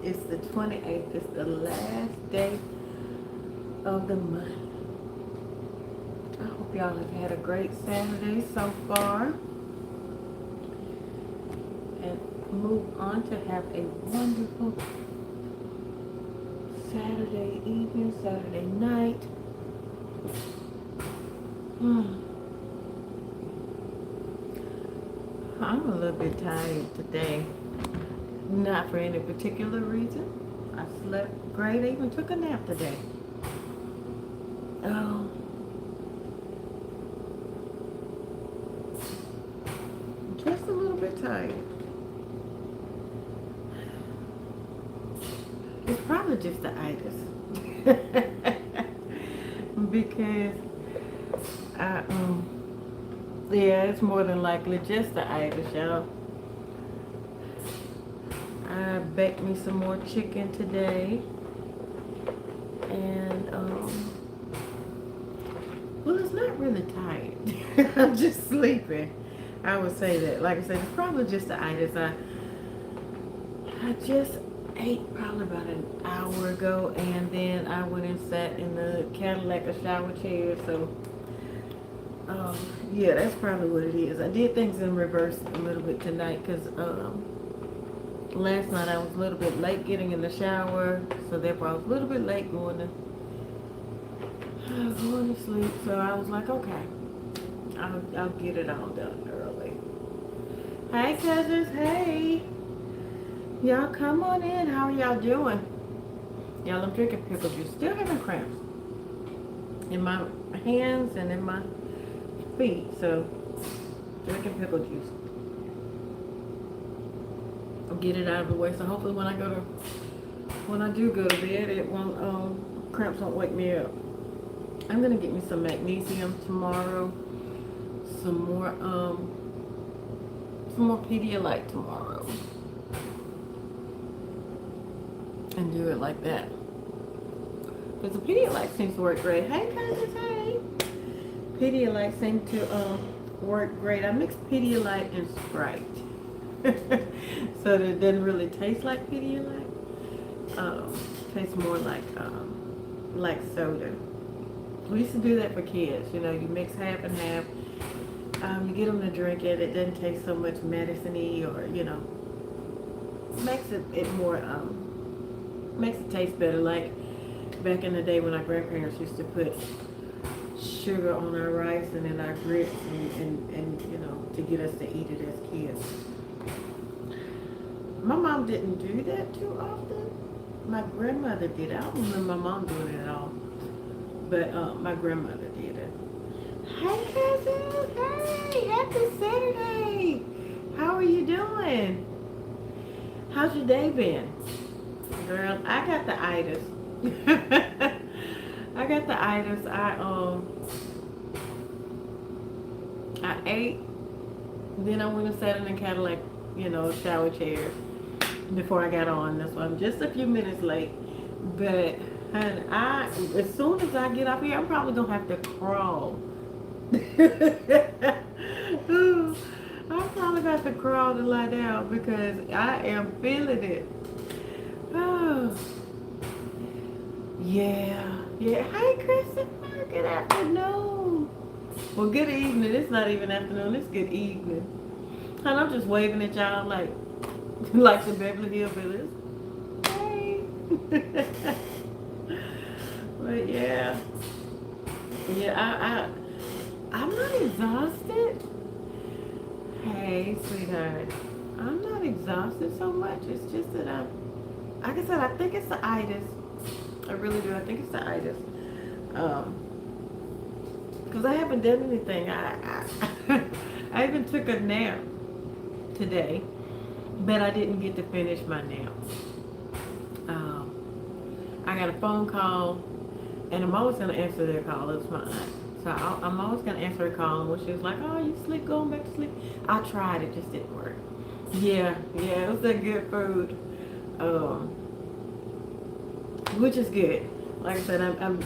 It's the 28th. It's the last day of the month. I hope y'all have had a great Saturday so far. And move on to have a wonderful Saturday evening, Saturday night. I'm a little bit tired today. Not for any particular reason. I slept great. I even took a nap today. Oh. Just a little bit tired. It's probably just the itis. Because yeah, it's more than likely just the itis, y'all. I baked me some more chicken today. And well, it's not really tired. I'm just sleeping. I would say that. Like I said, it's probably just the itis. I just ate probably about an hour ago, and then I went and sat in the Cadillac a shower chair. So, yeah, that's probably what it is. I did things in reverse a little bit tonight because last night I was a little bit late getting in the shower, so therefore I was a little bit late going to sleep. So I was like, okay, I'll get it all done early. Hey cousins, hey. Y'all come on in. How are y'all doing? Y'all, I'm drinking pickle juice. Still having cramps in my hands and in my feet. So, drinking pickle juice. I'll get it out of the way. So hopefully when I do go to bed, it won't, cramps won't wake me up. I'm gonna get me some magnesium tomorrow. Some more Pedialyte tomorrow. And do it like that. Because the Pedialyte seems to work great. Hey cousins, hey. Pedialyte seems to work great. I mix Pedialyte and Sprite. So that it doesn't really taste like Pedialyte. Tastes more like soda. We used to do that for kids. You know, you mix half and half. You get them to drink it. It doesn't taste so much medicine-y, or, you know, makes it more, makes it taste better. Like back in the day when our grandparents used to put sugar on our rice and in our grits and you know, to get us to eat it as kids. My mom didn't do that too often. My grandmother did. I don't remember my mom doing it at all. But my grandmother did it. Hey cousins, hey, happy Saturday. How are you doing? How's your day been? Girl, I got the itis. I got the itis. I ate, then I went and sat in the Cadillac, you know, shower chair before I got on. That's why I'm just a few minutes late. But honey, as soon as I get up here, I'm probably gonna have to crawl. I'm probably gonna have to crawl to lie down because I am feeling it. Oh, yeah. Hey, Christopher. Good afternoon. Well, good evening. It's not even afternoon. It's good evening. And I'm just waving at y'all like the Beverly Hillbillies. Hey. But yeah. Yeah, I'm not exhausted. Hey, sweetheart. I'm not exhausted so much. It's just that like I said, I think it's the itis. I really do. I think it's the itis. Because I haven't done anything. I even took a nap today, but I didn't get to finish my nap. I got a phone call, and I'm always going to answer their call. It's my aunt. So I'm always going to answer her call, and when she was like, oh, you sleep, going back to sleep. I tried, it just didn't work. Yeah, it was that good food. Which is good. Like I said, I'm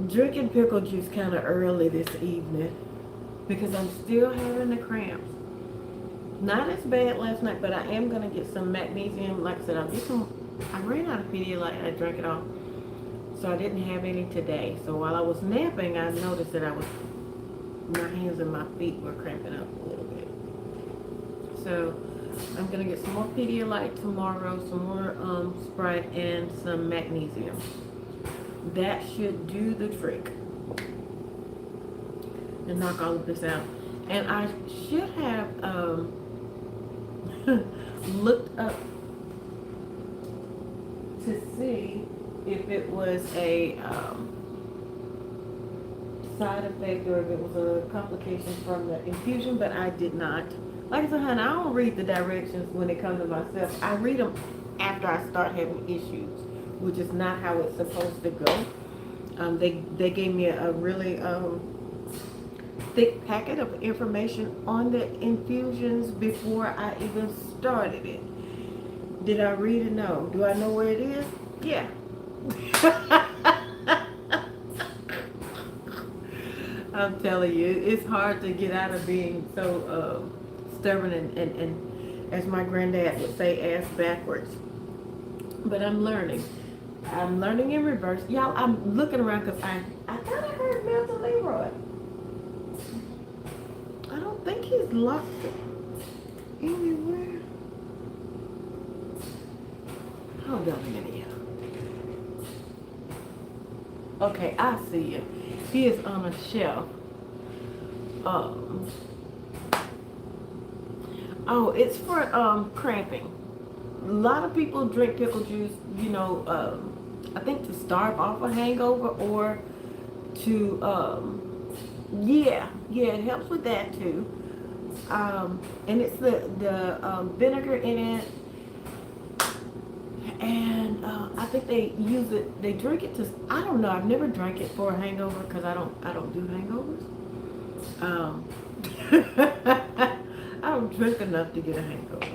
drinking pickle juice kind of early this evening because I'm still having the cramps. Not as bad last night, but I am gonna get some magnesium. Like I said, I'll get some. I ran out of Pedialyte. I drank it all, so I didn't have any today. So while I was napping, I noticed that my hands and my feet were cramping up a little bit. So I'm gonna get some more Pedialyte tomorrow, some more Sprite, and some magnesium. That should do the trick and knock all of this out. And I should have looked up to see if it was a side effect or if it was a complication from the infusion, but I did not. Like I said, honey, I don't read the directions when it comes to myself. I read them after I start having issues, which is not how it's supposed to go. They gave me a really thick packet of information on the infusions before I even started it. Did I read it? No. Do I know where it is? Yeah. I'm telling you, it's hard to get out of being so stubborn and as my granddad would say, ass backwards. But I'm learning. I'm learning in reverse. Y'all, I'm looking around because I thought I heard Milton Leroy. I don't think he's locked anywhere. Hold on a minute, yeah. Okay, I see you. He is on a shelf. Oh, it's for cramping. A lot of people drink pickle juice, you know, I think to starve off a hangover or to yeah, it helps with that too. And it's the vinegar in it, and I think they use it. They drink it to. I don't know. I've never drank it for a hangover because I don't do hangovers. I don't drink enough to get a hangover,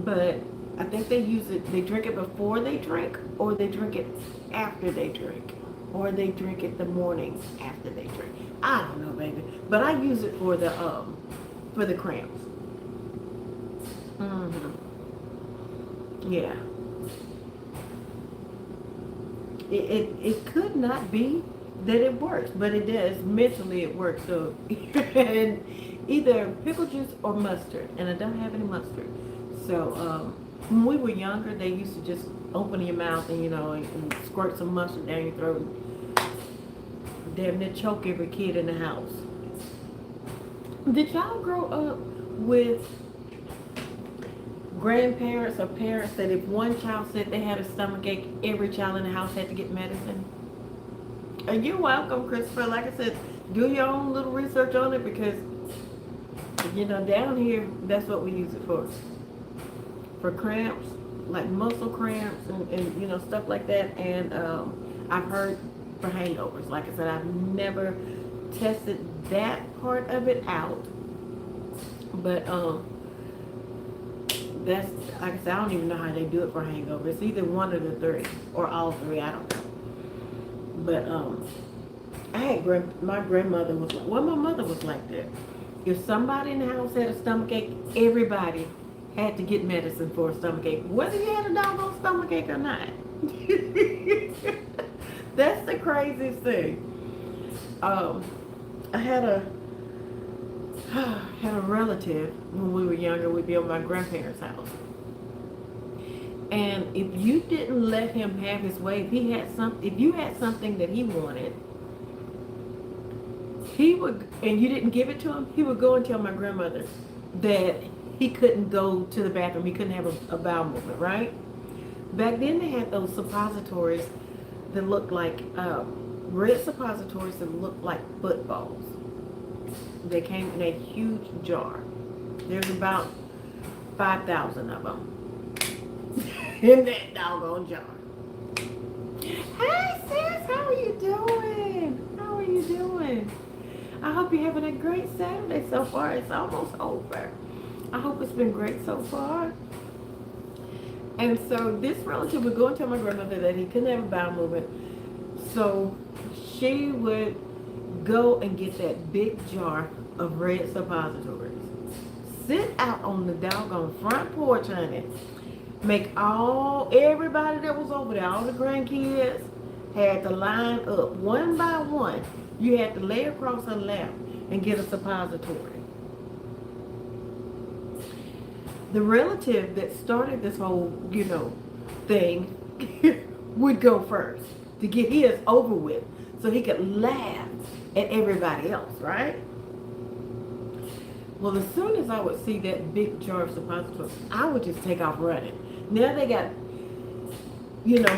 but I think they use it. They drink it before they drink, or they drink it after they drink, or they drink it the morning after they drink. I don't know, baby, but I use it for the cramps. Yeah. It could not be that it works, but it does. Mentally, it works. So, and either pickle juice or mustard, and I don't have any mustard. So, when we were younger, they used to just open your mouth and, you know, and squirt some mustard down your throat and damn near choke every kid in the house. Did y'all grow up with grandparents or parents that if one child said they had a stomach ache, every child in the house had to get medicine? And you're welcome, Christopher. Like I said, do your own little research on it because, you know, down here, that's what we use it for. For cramps, like muscle cramps and you know, stuff like that. And I've heard for hangovers. Like I said, I've never tested that part of it out. But that's, like I said, I don't even know how they do it for hangovers. It's either one of the three or all three. I don't know. But I had my grandmother was like, well, my mother was like that. If somebody in the house had a stomach ache, everybody had to get medicine for a stomach ache, whether you had a doggone stomach ache or not. That's the craziest thing. I had a relative when we were younger. We'd be at my grandparents' house, and if you didn't let him have his way, if you had something that he wanted, he would, and you didn't give it to him, he would go and tell my grandmother that he couldn't go to the bathroom, he couldn't have a bowel movement, right? Back then they had those suppositories that looked like red suppositories that looked like footballs. They came in a huge jar. There's about 5,000 of them in that doggone jar. Hey sis, how are you doing? How are you doing? I hope you're having a great Saturday so far. It's almost over. I hope it's been great so far. And so this relative would go and tell my grandmother that he couldn't have a bowel movement. So she would go and get that big jar of red suppositories, sit out on the doggone front porch, honey. Make everybody that was over there, all the grandkids, had to line up one by one. You had to lay across her lap and get a suppository. The relative that started this whole, thing would go first to get his over with so he could laugh at everybody else, right? Well, as soon as I would see that big jar of suppositories, I would just take off running. Now they got,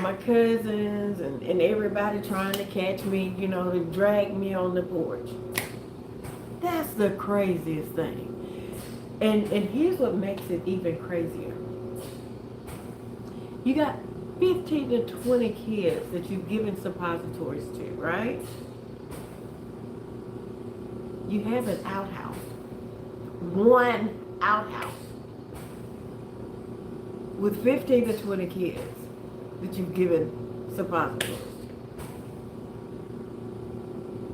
my cousins and everybody trying to catch me, to drag me on the porch. That's the craziest thing. And here's what makes it even crazier. You got 15 to 20 kids that you've given suppositories to, right? You have an outhouse. One outhouse with 15 to 20 kids that you've given suppositories.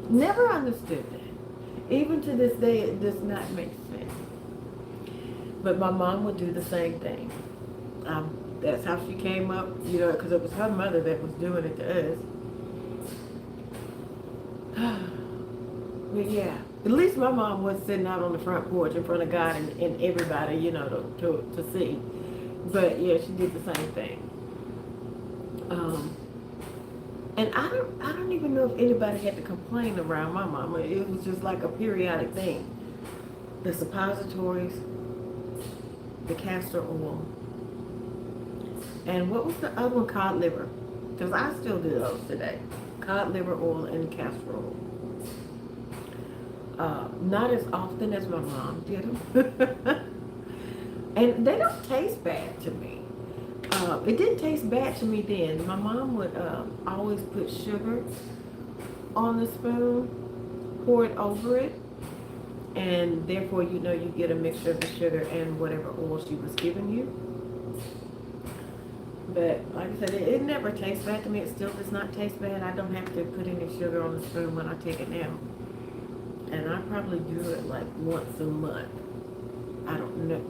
Never understood that. Even to this day, it does not make sense. But my mom would do the same thing. That's how she came up, because it was her mother that was doing it to us. But yeah, at least my mom was sitting out on the front porch in front of God and everybody, to see. But yeah, she did the same thing. And I don't even know if anybody had to complain around my mama. It was just like a periodic thing. The suppositories, the castor oil, and what was the other one? Cod liver. Because I still do those today. Cod liver oil and castor oil. Not as often as my mom did them. And they don't taste bad to me. It didn't taste bad to me then. My mom would always put sugar on the spoon, pour it over it, and therefore, you get a mixture of the sugar and whatever oil she was giving you. But like I said, it never tastes bad to me. It still does not taste bad. I don't have to put any sugar on the spoon when I take it now. And I probably do it like once a month. I don't know.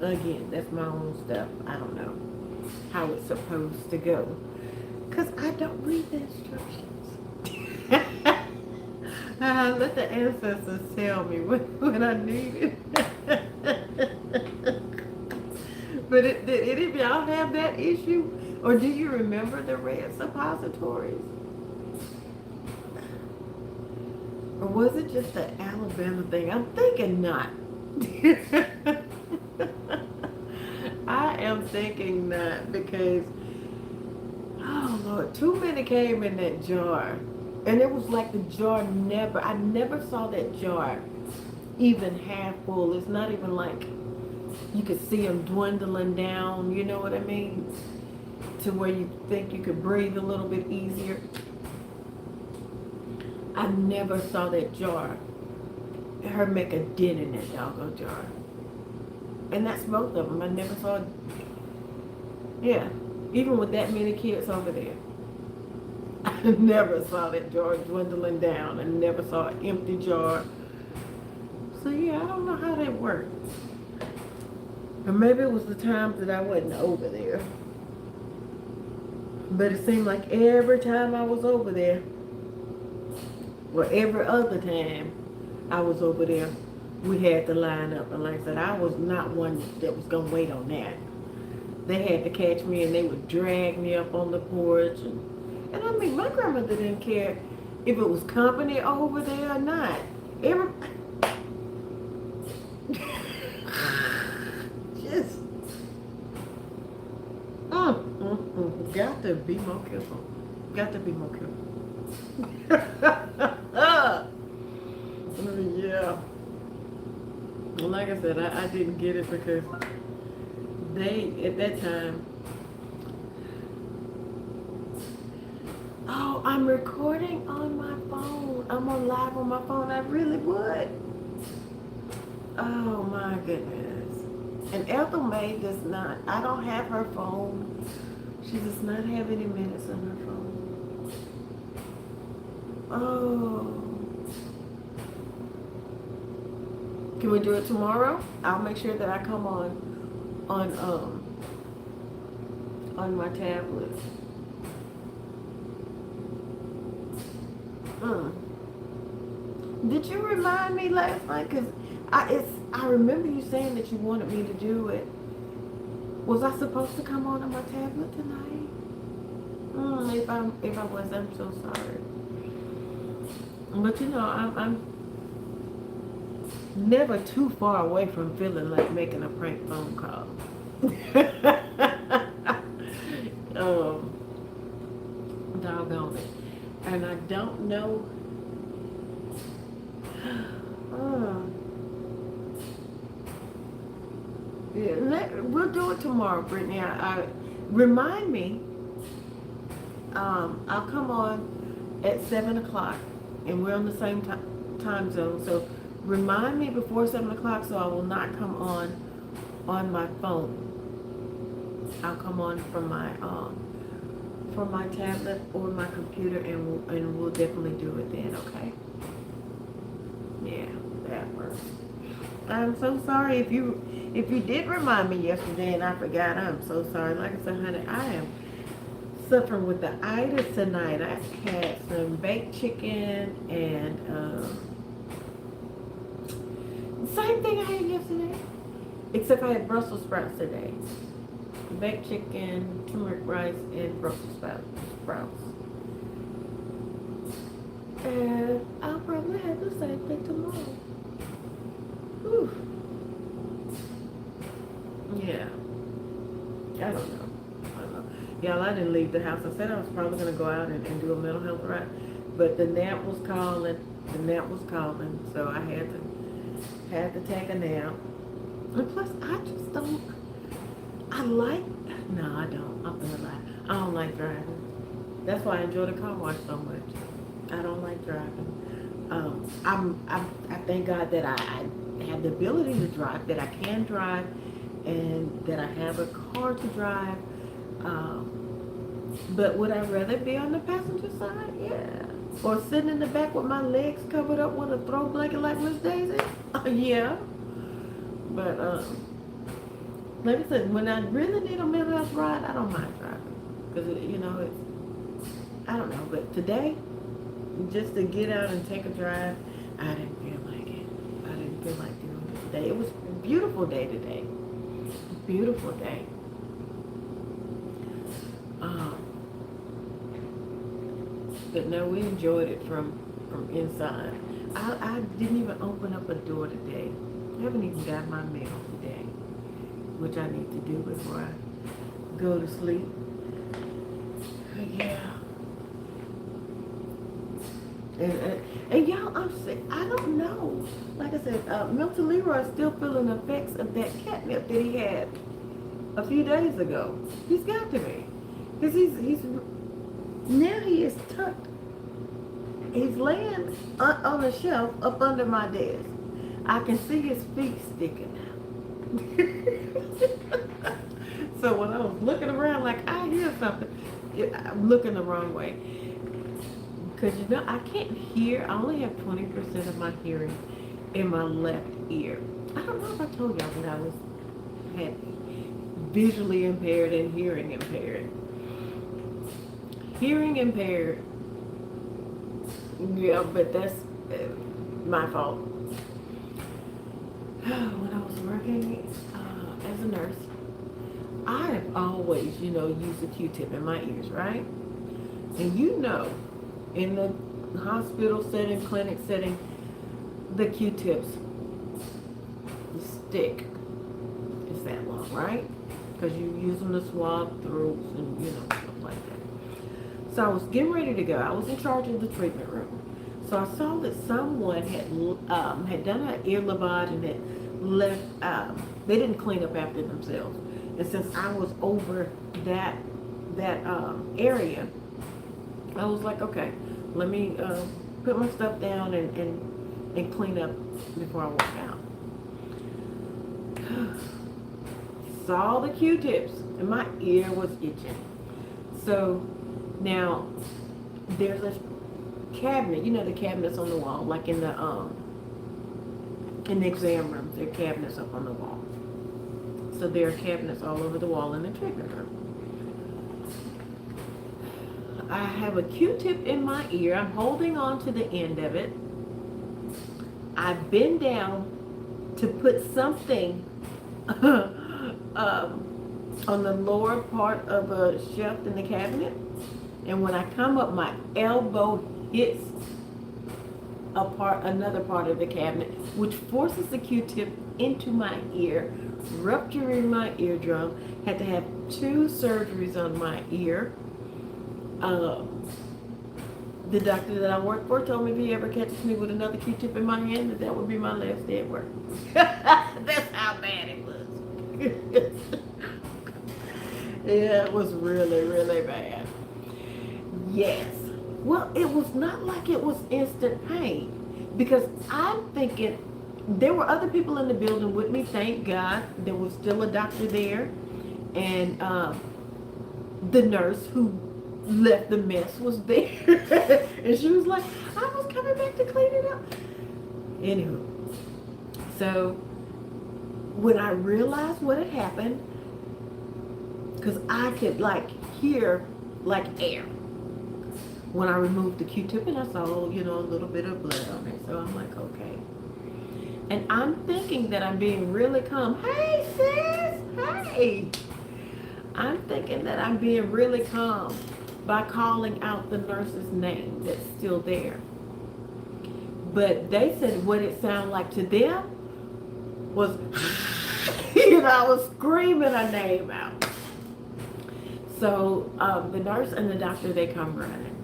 Again, that's my own stuff. I don't know how it's supposed to go. Because I don't read the instructions. Let the ancestors tell me when I need it. But did any of y'all have that issue? Or do you remember the red suppositories? Or was it just an Alabama thing? I'm thinking not. I am thinking not because, oh Lord, too many came in that jar. And it was like the jar I never saw that jar even half full. It's not even like you could see them dwindling down, you know what I mean? To where you think you could breathe a little bit easier. I never saw that jar, her make a dent in that doggone jar. And that's both of them. I never saw, yeah, even with that many kids over there. I never saw that jar dwindling down. I never saw an empty jar. So yeah, I don't know how that worked. Or maybe it was the times that I wasn't over there. But it seemed like every time I was over there, or every other time I was over there, we had to line up. And like I said, I was not one that was going to wait on that. They had to catch me and they would drag me up on the porch. And I mean, my grandmother didn't care if it was company over there or not. Just, got to be more careful. Got to be more careful. Yeah. Well, like I said, I didn't get it because they, at that time, oh, I'm recording on my phone. I'm on live on my phone. I really would. Oh my goodness. And Ethel May does not, I don't have her phone. She does not have any minutes on her phone. Oh. Can we do it tomorrow? I'll make sure that I come on my tablet. Mm. Did you remind me last night? Cause I remember you saying that you wanted me to do it. Was I supposed to come on my tablet tonight? If I was, I'm so sorry. But you know, I'm never too far away from feeling like making a prank phone call. Doggone it. And I don't know. We'll do it tomorrow, Brittany. I remind me. I'll come on at 7 o'clock, and we're on the same time zone. So remind me before 7 o'clock, so I will not come on my phone. I'll come on from my tablet or my computer, and we'll definitely do it then. Okay? Yeah, that works. I'm so sorry if you did remind me yesterday and I forgot. I'm so sorry. Like I said, honey, I am suffering with the itis tonight. I had some baked chicken and same thing I had yesterday, except I had Brussels sprouts today. Baked chicken, turmeric rice, and Brussels sprouts. And I'll probably have the same thing tomorrow. Whew. Yeah. I don't know. Y'all, I didn't leave the house. I said I was probably going to go out and do a mental health ride. But the nap was calling. So I had to take a nap. And plus, I just don't. No, I don't. I'm going to lie. I don't like driving. That's why I enjoy the car wash so much. I don't like driving. I thank God that I have the ability to drive, that I can drive, and that I have a car to drive. But would I rather be on the passenger side? Yeah. Or sitting in the back with my legs covered up with a throw blanket like Miss Daisy? Yeah. But like I said, when I really need a mental health ride, I don't mind driving. Because, I don't know. But today, just to get out and take a drive, I didn't feel like it. I didn't feel like doing it today. It was a beautiful day today. Beautiful day. But no, we enjoyed it from inside. I didn't even open up a door today. I haven't even got my mail today, which I need to do before I go to sleep. But yeah. And y'all, I'm sick. I don't know. Like I said, Milton Leroy is still feeling the effects of that catnip that he had a few days ago. He's got to be. Because he's now he is tucked. He's laying on a shelf up under my desk. I can see his feet sticking out. So when I was looking around like I hear something, I'm looking the wrong way. Because I can't hear. I only have 20% of my hearing in my left ear. I don't know if I told y'all that I had visually impaired and hearing impaired. Hearing impaired. Yeah, but that's my fault. When I was working as a nurse, I have always, used a Q-tip in my ears, right? And in the hospital setting, clinic setting, the Q-tips stick. It's that long, right? Because you use them to swab throats and, stuff like that. So I was getting ready to go. I was in charge of the treatment room. So I saw that someone had done an ear lavage and had left, they didn't clean up after themselves. And since I was over that area, I was like, okay, let me put my stuff down and clean up before I walk out. Saw the Q-tips and my ear was itching. So now there's a cabinet, the cabinets on the wall, like in the in the exam rooms, there are cabinets up on the wall. So there are cabinets all over the wall in the treatment room. I have a Q-tip in my ear. I'm holding on to the end of it. I bend down to put something on the lower part of a shelf in the cabinet. And when I come up, my elbow hits another part of the cabinet, which forces the Q-tip into my ear, rupturing my eardrum. Had to have 2 surgeries on my ear. The doctor that I work for told me if he ever catches me with another Q-tip in my hand, that would be my last day at work. That's how bad it was. Yeah, it was really, really bad. Yes. Well, it was not like it was instant pain, because I'm thinking there were other people in the building with me. Thank God there was still a doctor there, and the nurse who left the mess was there. And she was like, I was coming back to clean it up. Anywho, so when I realized what had happened, because I could like hear like air when I removed the Q-tip, and I saw, a little bit of blood on it. So I'm like, okay. And I'm thinking that I'm being really calm. Hey, sis, hey. I'm thinking that I'm being really calm by calling out the nurse's name that's still there. But they said what it sounded like to them was, I was screaming her name out. So the nurse and the doctor, they come running.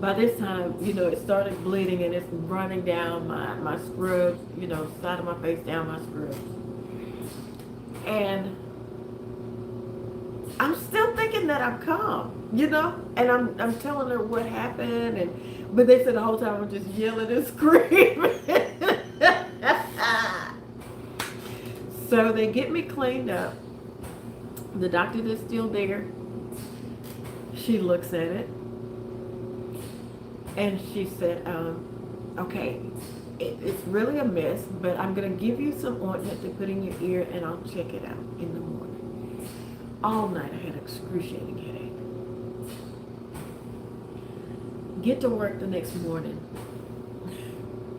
By this time, it started bleeding, and it's running down my scrubs, side of my face, down my scrubs. And I'm still thinking that I'm calm, and I'm telling her what happened, but they said the whole time I'm just yelling and screaming. So they get me cleaned up. The doctor that's still there, she looks at it, and she said, okay, it's really a mess, but I'm going to give you some ointment to put in your ear, and I'll check it out in the morning. All night I had excruciating headache. Get to work the next morning.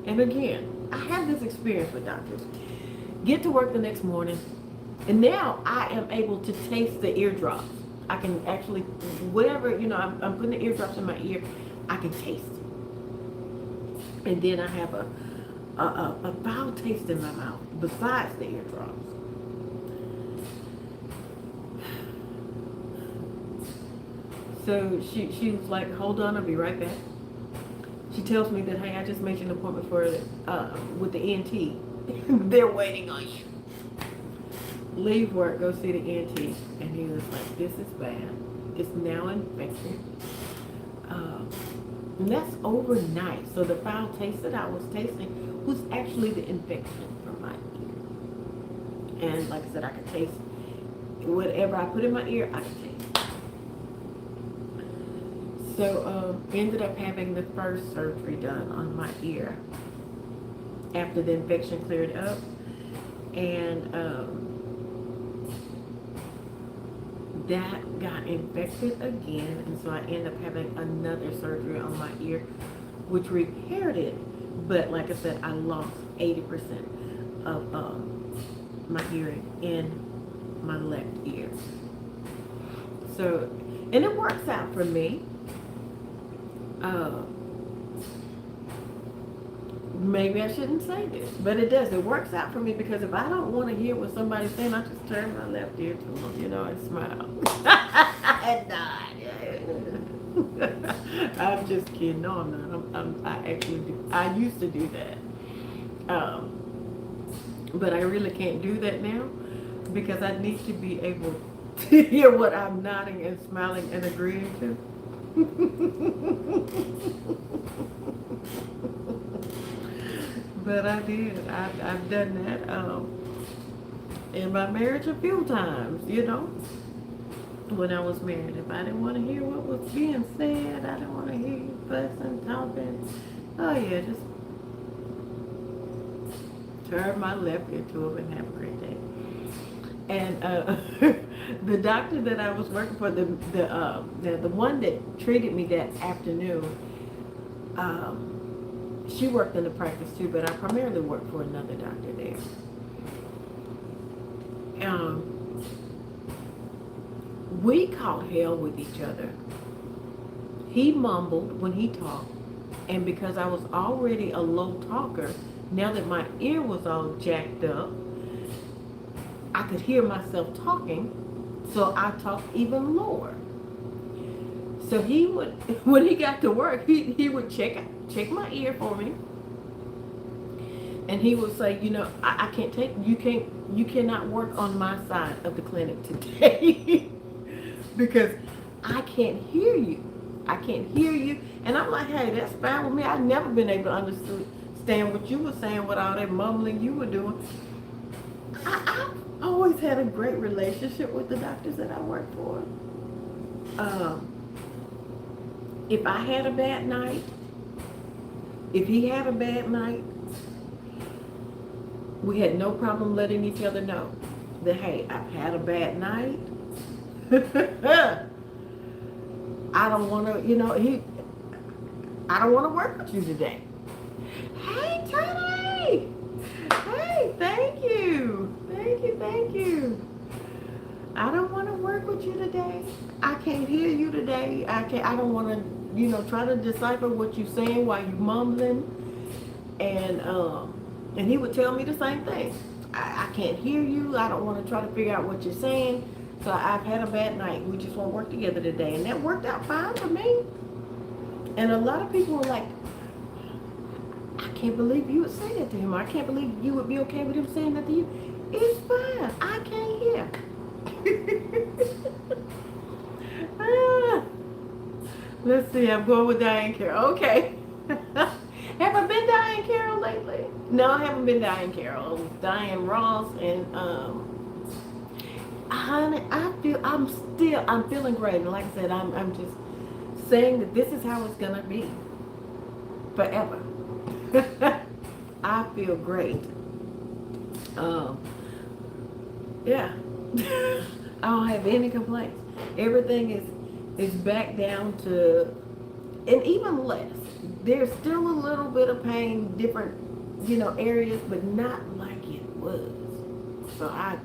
And again, I have this experience with doctors. Get to work the next morning, and now I am able to taste the eardrops. I can actually, whatever, I'm putting the eardrops in my ear, I can taste it. And then I have a foul taste in my mouth besides the eardrops. So she was like, hold on, I'll be right back. She tells me that, hey, I just made you an appointment for with the ENT. They're waiting on you. Leave work, go see the ENT. And he was like, this is bad. It's now infected. And that's overnight. So the foul taste that I was tasting was actually the infection from my ear. And like I said, I could taste whatever I put in my ear, I could taste. So ended up having the first surgery done on my ear after the infection cleared up, and that got infected again, and so I ended up having another surgery on my ear, which repaired it. But like I said, I lost 80% of my hearing in my left ear. So, and it works out for me. Maybe I shouldn't say this, but it does. It works out for me, because if I don't want to hear what somebody's saying, I just turn my left ear to them, and smile. And nod. I'm just kidding. No, I'm not. I actually do. I used to do that. But I really can't do that now, because I need to be able to hear what I'm nodding and smiling and agreeing to. But I did. I've done that in my marriage a few times, when I was married. If I didn't want to hear what was being said, I didn't want to hear you fussing, talking. Oh yeah, just turn my left ear to him and have a great day. And the doctor that I was working for, the one that treated me that afternoon, she worked in the practice too, but I primarily worked for another doctor there. We caught hell with each other. He mumbled when he talked, and because I was already a low talker, now that my ear was all jacked up, I could hear myself talking, so I talked even lower. So he would, when he got to work, he would check my ear for me, and he would say, you know, I can't take, you cannot work on my side of the clinic today because I can't hear you. I can't hear you. And I'm like, hey, that's fine with me. I've never been able to understand what you were saying with all that mumbling you were doing. I've always had a great relationship with the doctors that I work for. If I had a bad night, if he had a bad night, we had no problem letting each other know that, hey, I've had a bad night. I don't want to, you know, I don't want to work with you today. Hey, Tony! Hey, thank you. Thank you. I don't want to work with you today. I can't hear you today. I don't want to, you know, try to decipher what you're saying while you're mumbling. And he would tell me the same thing. I can't hear you. I don't want to try to figure out what you're saying. So I've had a bad night. We just won't work together today. And that worked out fine for me. And a lot of people were like, I can't believe you would say that to him. I can't believe you would be okay with him saying that to you. It's fine. I can't hear. Let's see. I'm going with Diane Carroll. Okay. Have I been Diane Carroll lately? No, I haven't been Diane Carroll. Diane Ross and honey, I'm feeling great. And like I said, I'm just saying that this is how it's gonna be forever. I feel great. Yeah. I don't have any complaints. Everything is back down to, and even less. There's still a little bit of pain, different, you know, areas, but not like it was. So I'm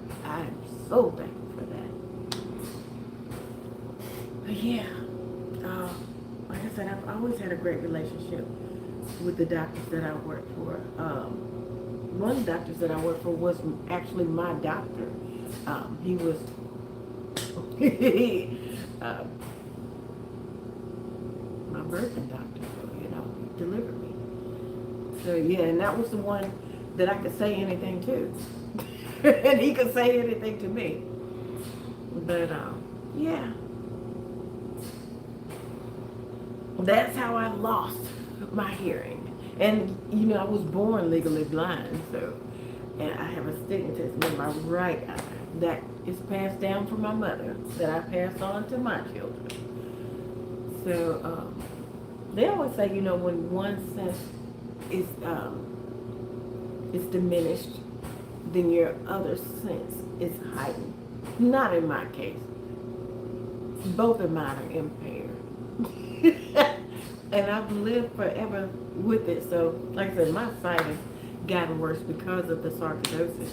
so thankful for that. But yeah, like I said, I've always had a great relationship with the doctors that I work for. One of the doctors that I worked for was actually my doctor. He was my birthing doctor, so, you know, he delivered me. So yeah, and that was the one that I could say anything to. And he could say anything to me. But yeah. That's how I lost my hearing. And, you know, I was born legally blind, so, and I have astigmatism in my right eye. That is passed down from my mother, that I pass on to my children. So, they always say, you know, when one sense is diminished, then your other sense is heightened. Not in my case. Both of mine are impaired. And I've lived forever with it. So, like I said, my sight has gotten worse because of the sarcoidosis.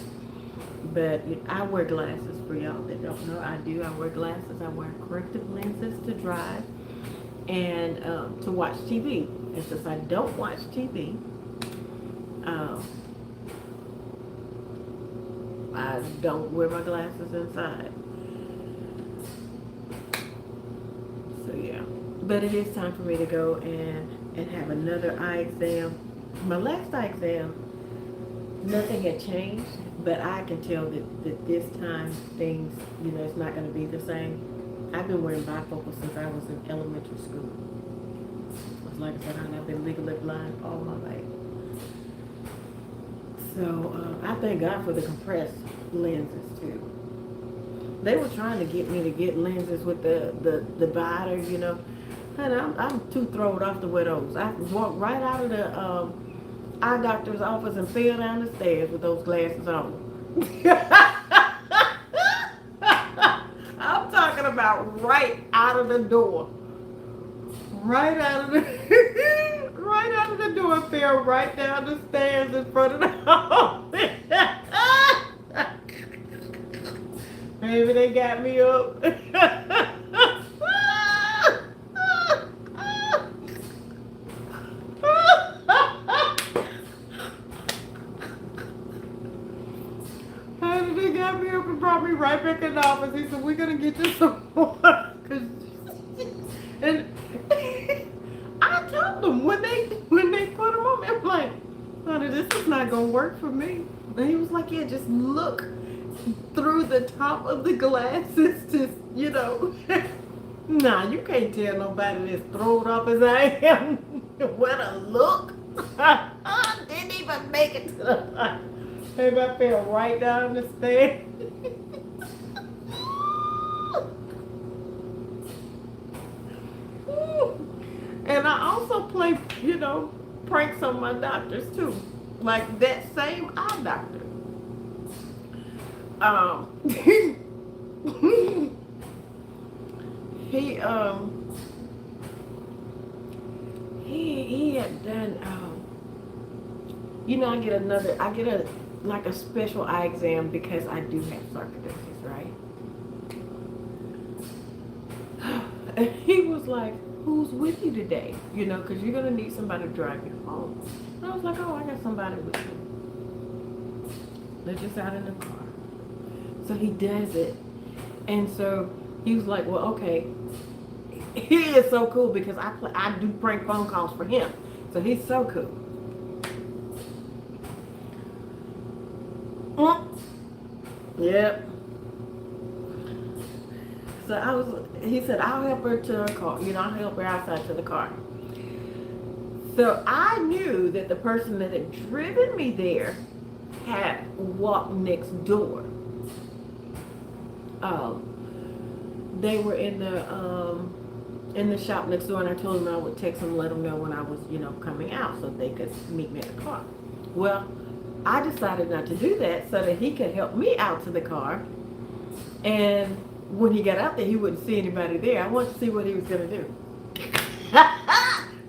But I wear glasses, for y'all that don't know. I do. I wear glasses. I wear corrective lenses to drive and to watch TV. And since I don't watch TV, I don't wear my glasses inside. So yeah. But it is time for me to go and have another eye exam. My last eye exam, nothing had changed, but I can tell that this time things, you know, it's not going to be the same. I've been wearing bifocals since I was in elementary school. Like I said, I've been legally blind all my life. So I thank God for the compressed lenses too. They were trying to get me to get lenses with the biter, you know. And I'm too thrown off to wear those. I walked right out of eye doctor's office and fell down the stairs with those glasses on. I'm talking about right out of the door. Right out of the right out of the door, fell right down the stairs in front of the office. Maybe they got me up. They got me up and brought me right back in the office. He said, "We're gonna get you some more." And I told them when they put them on, I'm like, "Honey, this is not gonna work for me." And he was like, "Yeah, just look through the top of the glasses to, you know." Nah, you can't tell nobody that's thrown up as I am where to look. Didn't even make it to the. Maybe I fell right down the stairs. And I also play, you know, pranks on my doctors too. Like that same eye doctor. He he had done you know, I get a like a special eye exam because I do have sarcoidosis, right? And he was like, "Who's with you today? You know, because you're gonna need somebody to drive you home." And I was like, "Oh, I got somebody with me. They're just out in the car." So he does it, and so he was like, "Well, okay." He is so cool because I do prank phone calls for him, so he's so cool. Yep. So he said, "I'll help her to her car. You know, I'll help her outside to the car." So I knew that the person that had driven me there had walked next door. They were in the shop next door, and I told them I would text them and let them know when I was, you know, coming out so they could meet me at the car. Well, I decided not to do that so that he could help me out to the car. And when he got out there, he wouldn't see anybody there. I wanted to see what he was going to do.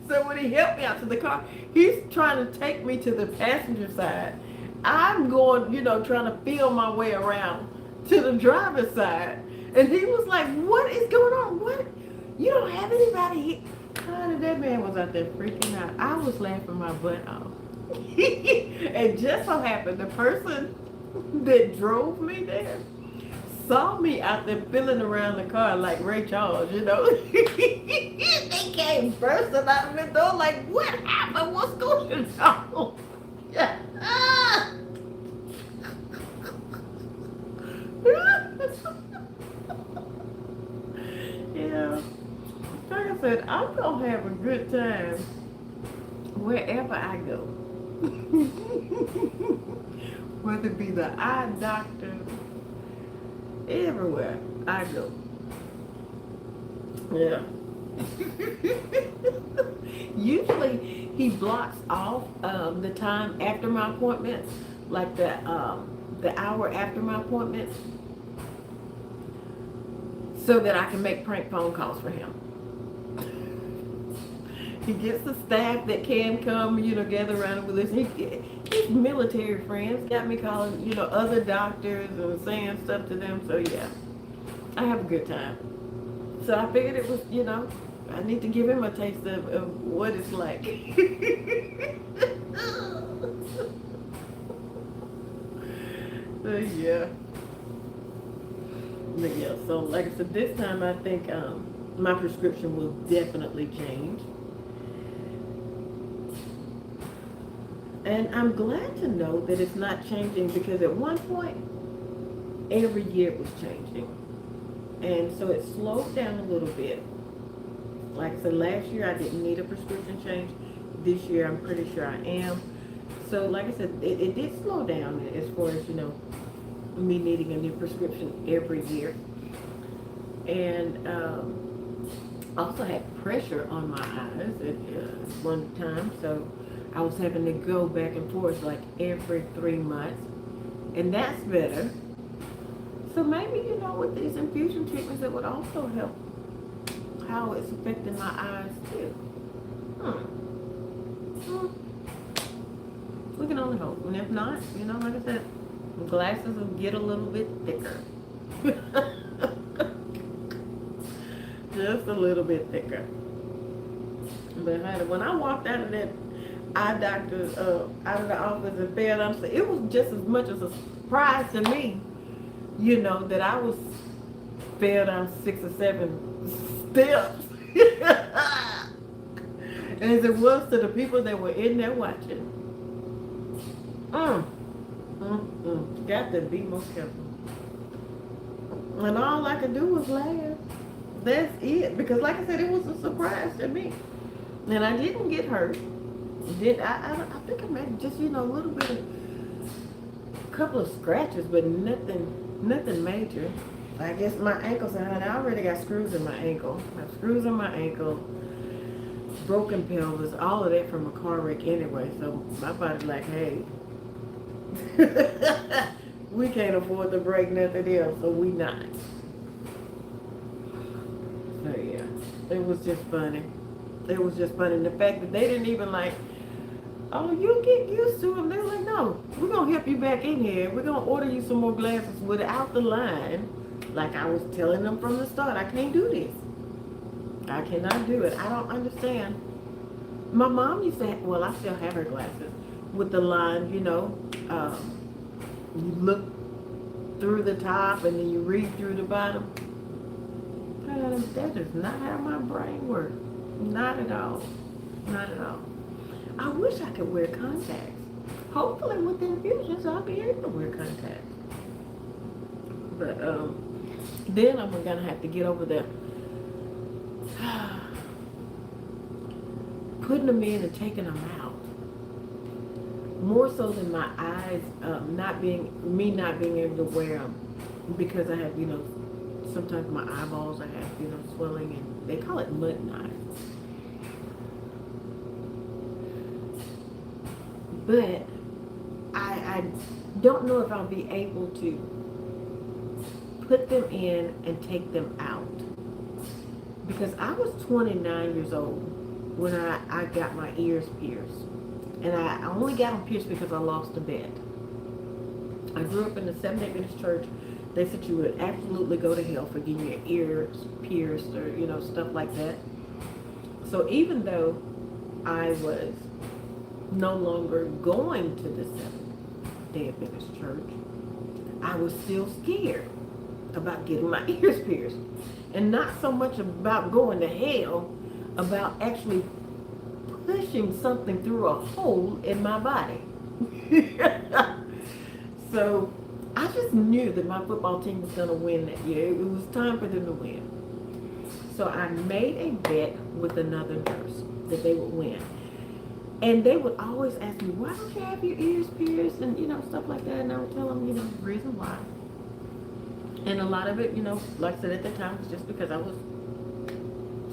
So when he helped me out to the car, he's trying to take me to the passenger side. I'm going, you know, trying to feel my way around to the driver's side. And he was like, "What is going on? What? You don't have anybody here?" Honey, that man was out there freaking out. I was laughing my butt off. And just so happened, the person that drove me there saw me out there fiddling around the car like Ray Charles, you know. They came bursting out of the door like, "What happened? What's going on?" Yeah. Yeah. Like I said, I'm going to have a good time wherever I go. Whether it be the eye doctor, everywhere I go. Yeah. Usually he blocks off the time after my appointment, like the hour after my appointment, so that I can make prank phone calls for him. He gets the staff that can come, you know, gather around with us. His military friends got me calling, you know, other doctors and saying stuff to them. So yeah, I have a good time. So I figured it was, you know, I need to give him a taste of what it's like. So yeah. But yeah, so like I said, this time I think my prescription will definitely change. And I'm glad to know that it's not changing, because at one point, every year it was changing. And so it slowed down a little bit. Like I said, last year I didn't need a prescription change. This year I'm pretty sure I am. So like I said, it did slow down as far as, you know, me needing a new prescription every year. And I also had pressure on my eyes at one time. So I was having to go back and forth like every 3 months, and that's better. So maybe, with these infusion treatments, it would also help how it's affecting my eyes too. We can only hope. And if not, like I said, the glasses will get a little bit thicker. Just a little bit thicker. But honey, when I walked out of that eye doctor, out of the office and fell down, it was just as much as a surprise to me, that I was fell down 6 or 7 steps. As it was to the people that were in there watching. Got to be more careful. And all I could do was laugh. That's it. Because like I said, it was a surprise to me. And I didn't get hurt. I think I made just, a little bit of, a couple of scratches, but nothing major. I guess my ankles, and I already got screws in my ankle. I have screws in my ankle, broken pelvis, all of that from a car wreck anyway. So my body's like, hey, we can't afford to break nothing else, so we not. So yeah, it was just funny. It was just funny. And the fact that they didn't even like, oh, you'll get used to them. They were like, no, we're going to help you back in here. We're going to order you some more glasses without the line. Like I was telling them from the start, I can't do this. I cannot do it. I don't understand. My mom used to have, well, I still have her glasses with the line, you look through the top and then you read through the bottom. That is not how my brain works. Not at all. Not at all. I wish I could wear contacts. Hopefully with the infusions I'll be able to wear contacts. But then I'm gonna have to get over the putting them in and taking them out. More so than my eyes not being able to wear them because I have, sometimes my eyeballs I have, swelling, and they call it mud knives. But I don't know if I'll be able to put them in and take them out. Because I was 29 years old when I got my ears pierced. And I only got them pierced because I lost a bet. I grew up in the Seventh-day Adventist church. They said you would absolutely go to hell for getting your ears pierced or, stuff like that. So even though I was no longer going to the Seventh-day Adventist church, I was still scared about getting my ears pierced. And not so much about going to hell, about actually pushing something through a hole in my body. So I just knew that my football team was going to win that year. It was time for them to win. So I made a bet with another nurse that they would win. And they would always ask me, why don't you have your ears pierced and, stuff like that. And I would tell them, the reason why. And a lot of it, like I said at the time, was just because I was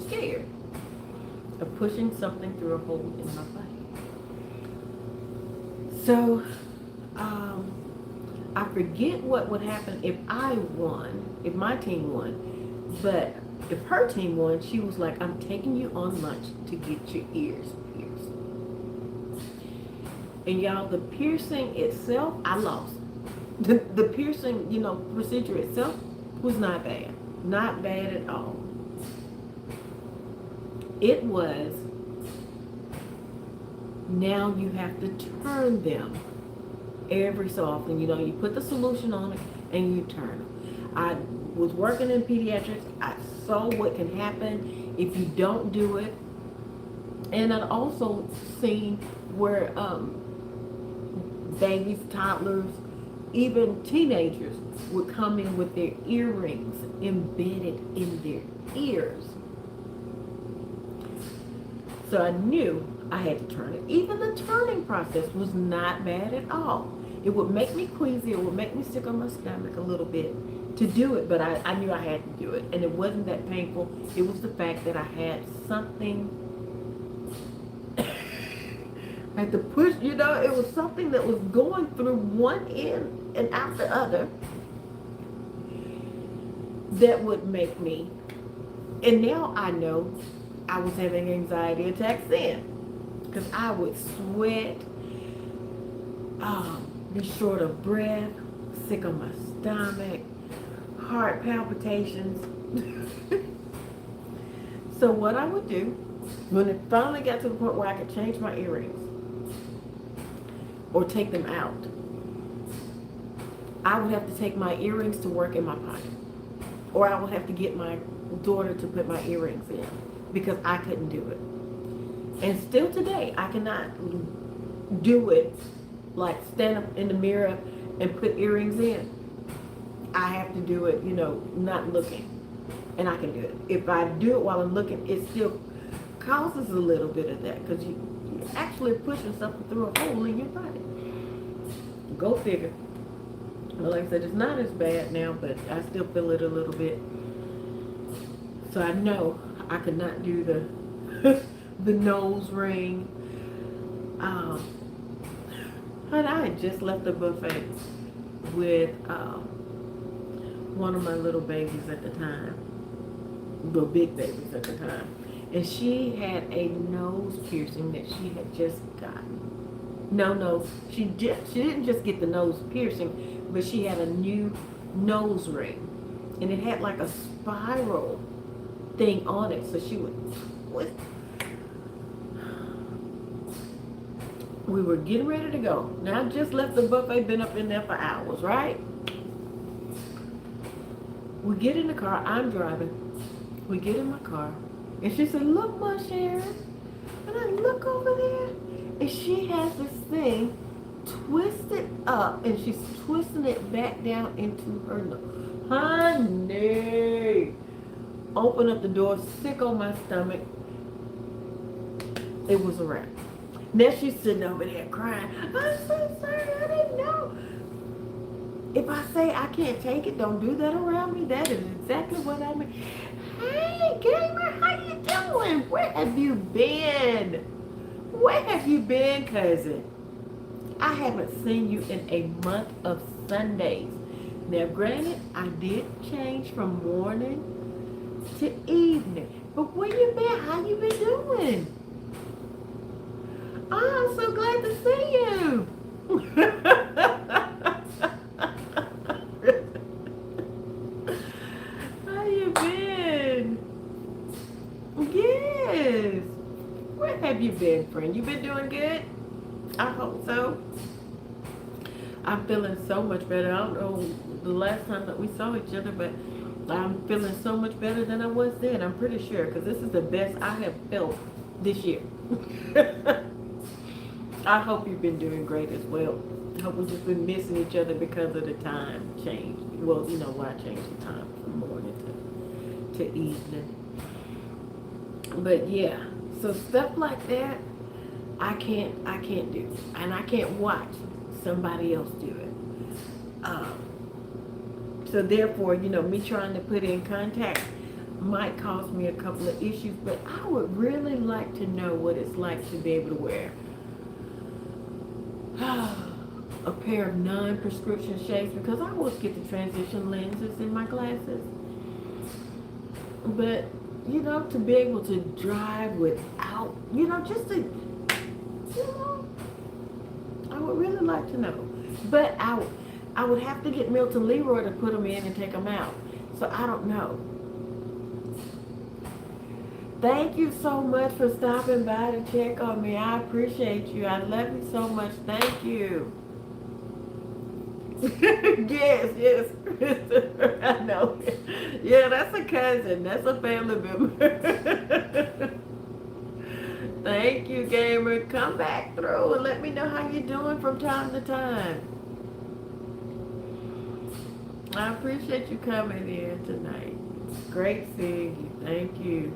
scared of pushing something through a hole in my body. So, I forget what would happen if I won, if my team won. But if her team won, she was like, I'm taking you on lunch to get your ears pierced. And y'all, the piercing itself, I lost. The piercing, procedure itself was not bad. Not bad at all. It was, now you have to turn them every so often. You put the solution on it and you turn them. I was working in pediatrics. I saw what can happen if you don't do it. And I'd also seen where babies, toddlers, even teenagers would come in with their earrings embedded in their ears. So I knew I had to turn it. Even the turning process was not bad at all. It would make me queasy. It would make me sick on my stomach a little bit to do it, but I knew I had to do it. And it wasn't that painful. It was the fact that I had something I had to push, it was something that was going through one end and out the other that would make me. And now I know I was having anxiety attacks then. Because I would sweat, be short of breath, sick on my stomach, heart palpitations. So what I would do, when it finally got to the point where I could change my earrings or take them out, I would have to take my earrings to work in my pocket. Or I would have to get my daughter to put my earrings in because I couldn't do it. And still today, I cannot do it like stand up in the mirror and put earrings in. I have to do it, not looking. And I can do it. If I do it while I'm looking, it still causes a little bit of that because you're actually pushing something through a hole in your body. Go figure. Well, like I said, it's not as bad now, but I still feel it a little bit. So I know I could not do the nose ring. And I had just left the buffet with one of my little babies at the time. The big babies at the time. And she had a nose piercing that she had just gotten. No, she didn't just get the nose piercing, but she had a new nose ring. And it had like a spiral thing on it. So she would twist. We were getting ready to go. Now I just left the buffet, been up in there for hours, right? We get in the car, I'm driving. We get in my car. And she said, look, Ma Sharon. And I look over there. And she has this thing twisted up. And she's twisting it back down into her nose. Honey. Open up the door, sick on my stomach. It was a wrap. Now she's sitting over there crying. I'm so sorry, I didn't know. If I say I can't take it, don't do that around me. That is exactly what I mean. Hey, gamer, how you doing? Where have you been? Where have you been, cousin? I haven't seen you in a month of Sundays. Now, granted, I did change from morning to evening. But where you been? How you been doing? Oh, I'm so glad to see you. How you been? Yes. Where have you been, friend? You been doing good? I hope so. I'm feeling so much better. I don't know the last time that we saw each other, but I'm feeling so much better than I was then. I'm pretty sure, because this is the best I have felt this year. I hope you've been doing great as well. I hope we've just been missing each other because of the time change. Well, you know why I changed the time from morning to evening. But yeah, so stuff like that, I can't do. And I can't watch somebody else do it. So therefore, me trying to put in contact might cause me a couple of issues, but I would really like to know what it's like to be able to wear a pair of non-prescription shades, because I always get the transition lenses in my glasses. But, to be able to drive without, just to, I would really like to know. But I would have to get Milton Leroy to put them in and take them out. So I don't know. Thank you so much for stopping by to check on me. I appreciate you. I love you so much. Thank you. Yes. I know. Yeah, that's a cousin. That's a family member. Thank you, gamer. Come back through and let me know how you're doing from time to time. I appreciate you coming in tonight. Great seeing you. Thank you.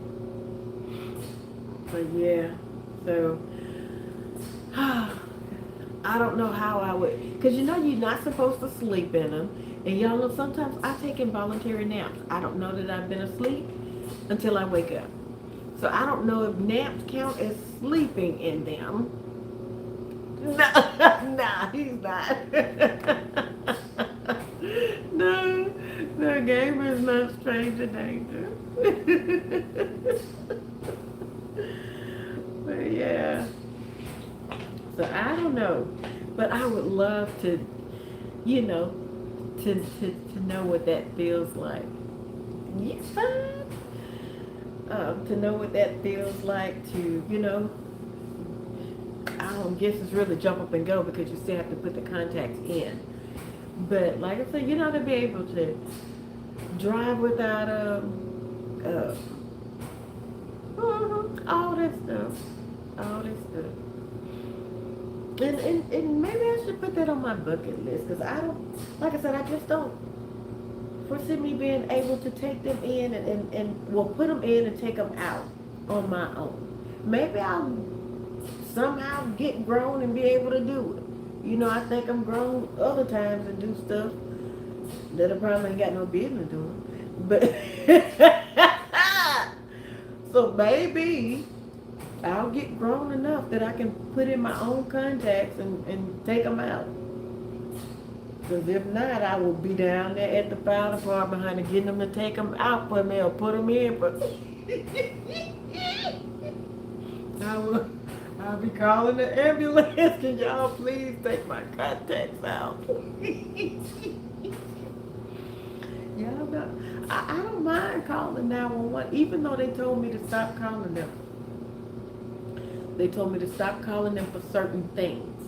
But yeah, so I don't know how I would, because you're not supposed to sleep in them. And y'all know sometimes I take involuntary naps. I don't know that I've been asleep until I wake up. So I don't know if naps count as sleeping in them. No, no, he's not. No, no, Gamer is not stranger danger. But yeah, so I don't know, but I would love to, you know, to know what that feels like. Yes, to know what that feels like to, I don't guess it's really jump up and go because you still have to put the contacts in. But like I said, to be able to drive without uh, all that stuff, all that stuff. And maybe I should put that on my bucket list because I don't, like I said, I just don't foresee me being able to take them in and well, put them in and take them out on my own. Maybe I'll somehow get grown and be able to do it. I think I'm grown other times and do stuff that I probably ain't got no business doing. But so maybe I'll get grown enough that I can put in my own contacts and take them out. Because if not, I will be down there at the fire department, honey, getting them to take them out for me or put them in. But I'll be calling the ambulance. Can y'all please take my contacts out? Y'all know, I don't mind calling 911, even though they told me to stop calling them. They told me to stop calling them for certain things.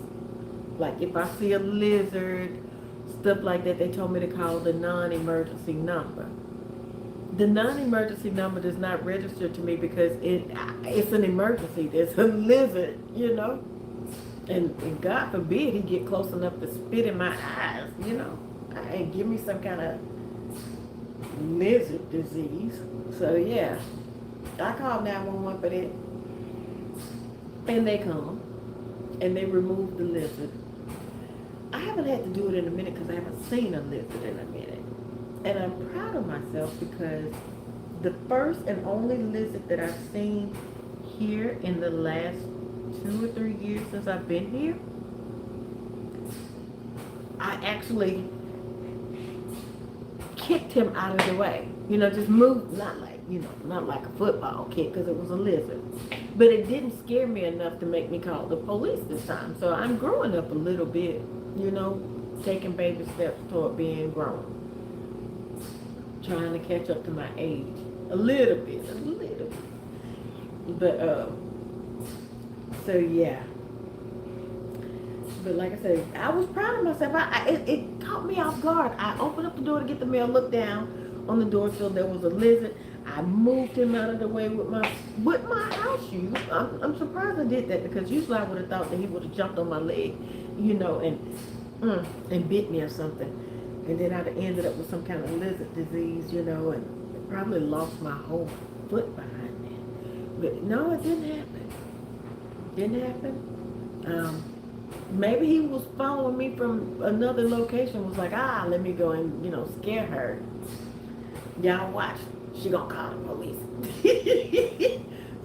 Like if I see a lizard, stuff like that, they told me to call the non-emergency number. The non-emergency number does not register to me because it's an emergency. There's a lizard, and God forbid he get close enough to spit in my eyes, and give me some kind of lizard disease. So yeah, I called 911 for that, and they come and they remove the lizard. I haven't had to do it in a minute because I haven't seen a lizard in a minute. And I'm proud of myself because the first and only lizard that I've seen here in the last 2 or 3 years since I've been here, I actually kicked him out of the way. Just moved, not like a football kick because it was a lizard. But it didn't scare me enough to make me call the police this time. So I'm growing up a little bit, taking baby steps toward being grown. Trying to catch up to my age. A little bit. But, so yeah. But like I said, I was proud of myself. It caught me off guard. I opened up the door to get the mail, looked down on the door till there was a lizard. I moved him out of the way with my house shoes. I'm surprised I did that because usually I would have thought that he would have jumped on my leg, and bit me or something. And then I'd have ended up with some kind of lizard disease, and probably lost my whole foot behind that. But no, it didn't happen. Didn't happen. Maybe he was following me from another location, was like, let me go and, scare her. Y'all watch. She gonna call the police.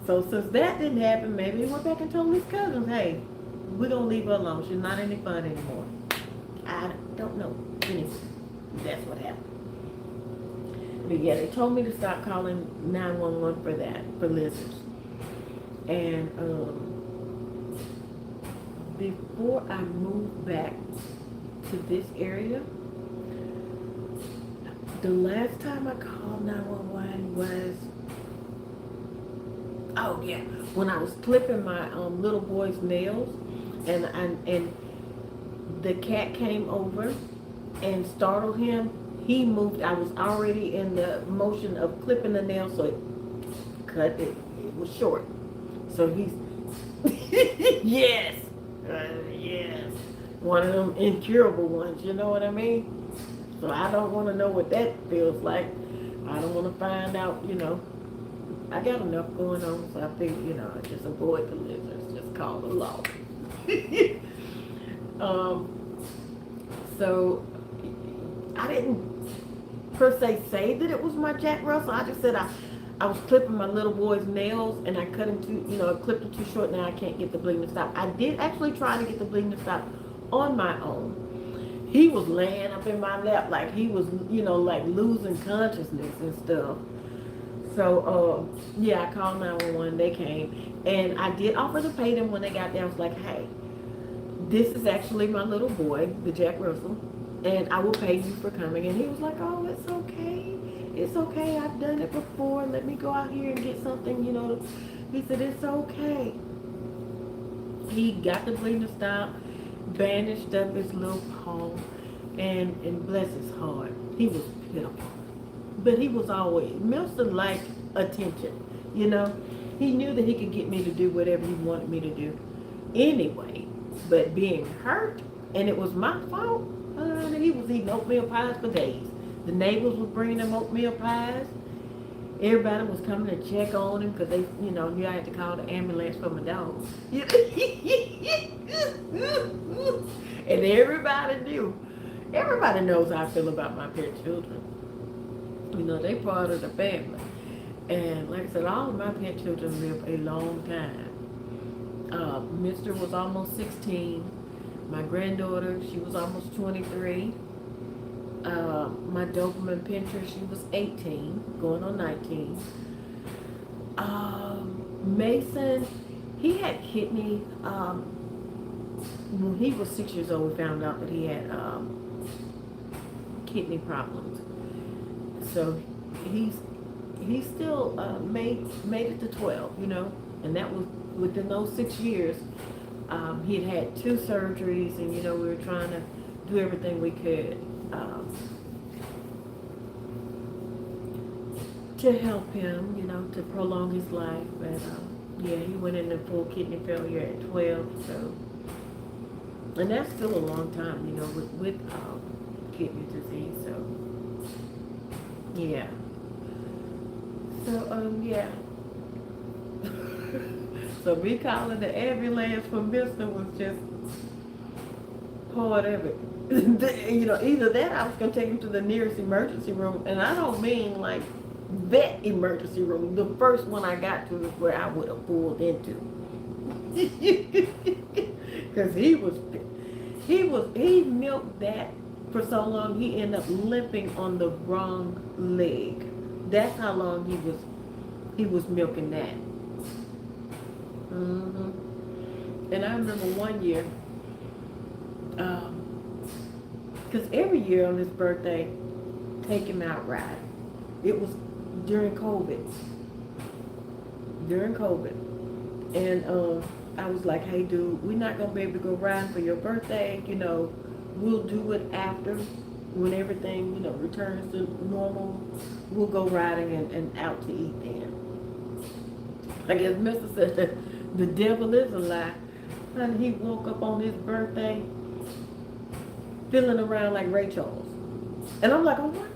So since that didn't happen, maybe he went back and told his cousins, hey, we're gonna leave her alone. She's not any fun anymore. I don't know. Anyway, that's what happened. But yeah, they told me to stop calling 911 for that, for lizards. And before I moved back to this area, the last time I called 911 was, when I was clipping my little boy's nails, and the cat came over and startled him. He moved. I was already in the motion of clipping the nail, so it cut it. It was short. So he's yes, yes, one of them incurable ones. You know what I mean? So I don't want to know what that feels like. I don't want to find out. I got enough going on, so I think just avoid the lizards. Just call the law. So I didn't per se say that it was my Jack Russell. I just said I was clipping my little boy's nails, and I cut him too, I clipped him too short. Now I can't get the bleeding to stop. I did actually try to get the bleeding to stop on my own. He was laying up in my lap like he was, like losing consciousness and stuff. So, yeah, I called 911. They came, and I did offer to pay them when they got there. I was like, hey, this is actually my little boy, the Jack Russell, and I will pay you for coming. And he was like, oh, it's okay. It's okay. I've done it before. Let me go out here and get something, He said, it's okay. He got the bleeding to stop, bandaged up his little paw, and bless his heart, he was pitiful. But he was always, Milton liked attention, He knew that he could get me to do whatever he wanted me to do anyway. But being hurt, and it was my fault, he was eating oatmeal pies for days. The neighbors were bringing him oatmeal pies. Everybody was coming to check on him because they, knew I had to call the ambulance for my dog. And everybody knew. Everybody knows how I feel about my pet children. They part of the family. And like I said, all of my pet children live a long time. Mr. was almost 16. My granddaughter, she was almost 23. My Doberman Pinscher, she was 18, going on 19. Mason, he had kidney, when he was 6 years old, we found out that he had kidney problems. So he still made it to 12, and that was within those 6 years. He had 2 surgeries, and we were trying to do everything we could to help him, to prolong his life. But yeah, he went into full kidney failure at 12. So, and that's still a long time, with kidney disease. So, yeah. So, yeah. So me calling the ambulance for Mr. was just part of it. Either that, I was going to take him to the nearest emergency room, and I don't mean like that emergency room. The first one I got to is where I would have pulled into. Because he milked that for so long, he ended up limping on the wrong leg. That's how long he was milking that. And I remember one year, because every year on his birthday, take him out riding. It was during COVID. And I was like, hey dude, we're not going to be able to go riding for your birthday. We'll do it after, when everything, returns to normal. We'll go riding and out to eat then. I guess Mr. said that the devil is a lie. And he woke up on his birthday feeling around like Ray Charles. And I'm like, oh my God.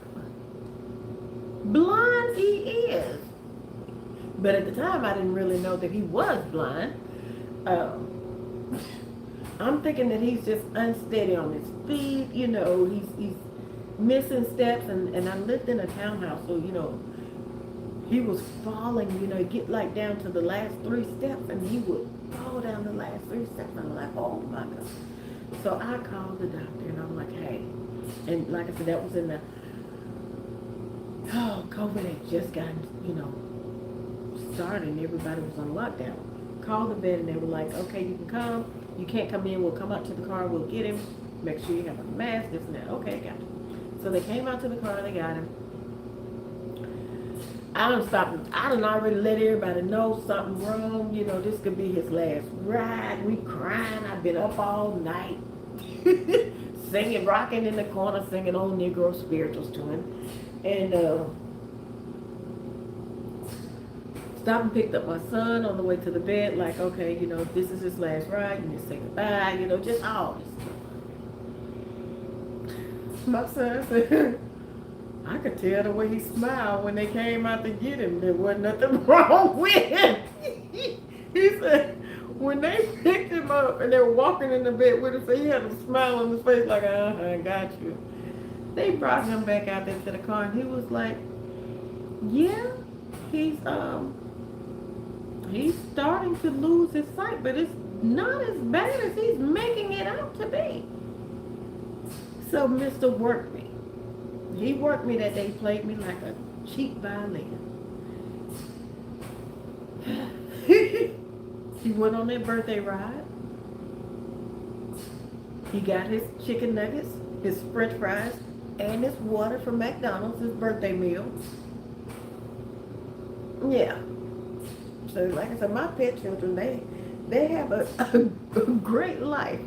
Blind he is. But at the time, I didn't really know that he was blind. I'm thinking that he's just unsteady on his feet. He's missing steps. And I lived in a townhouse, so, he was falling, get like down to the last 3 steps, and he would fall down the last 3 steps. And I'm like, oh my God. So I called the doctor, and I'm like, hey. And like I said, that was in the, COVID had just gotten, started, and everybody was on lockdown. Called the vet, and they were like, okay, you can come. You can't come in. We'll come out to the car. We'll get him. Make sure you have a mask, this and that. Okay, got it. So they came out to the car. They got him. I done already let everybody know something wrong. This could be his last ride. We crying. I've been up all night. Singing, rocking in the corner, singing old Negro spirituals to him. And stopped and picked up my son on the way to the bed. Like, okay, this is his last ride. You need to say goodbye. Just all this stuff. My son said, I could tell the way he smiled when they came out to get him. There wasn't nothing wrong with him. He said, when they picked him up and they were walking in the bed with him, so he had a smile on his face like, I got you. They brought him back out there to the car, and he was like, yeah, he's starting to lose his sight, but it's not as bad as he's making it out to be. So Mr. worked me. He worked me that day, played me like a cheap violin. He went on that birthday ride. He got his chicken nuggets, his french fries, and his water from McDonald's, his birthday meal. Yeah. So like I said, my pet children, they have a great life.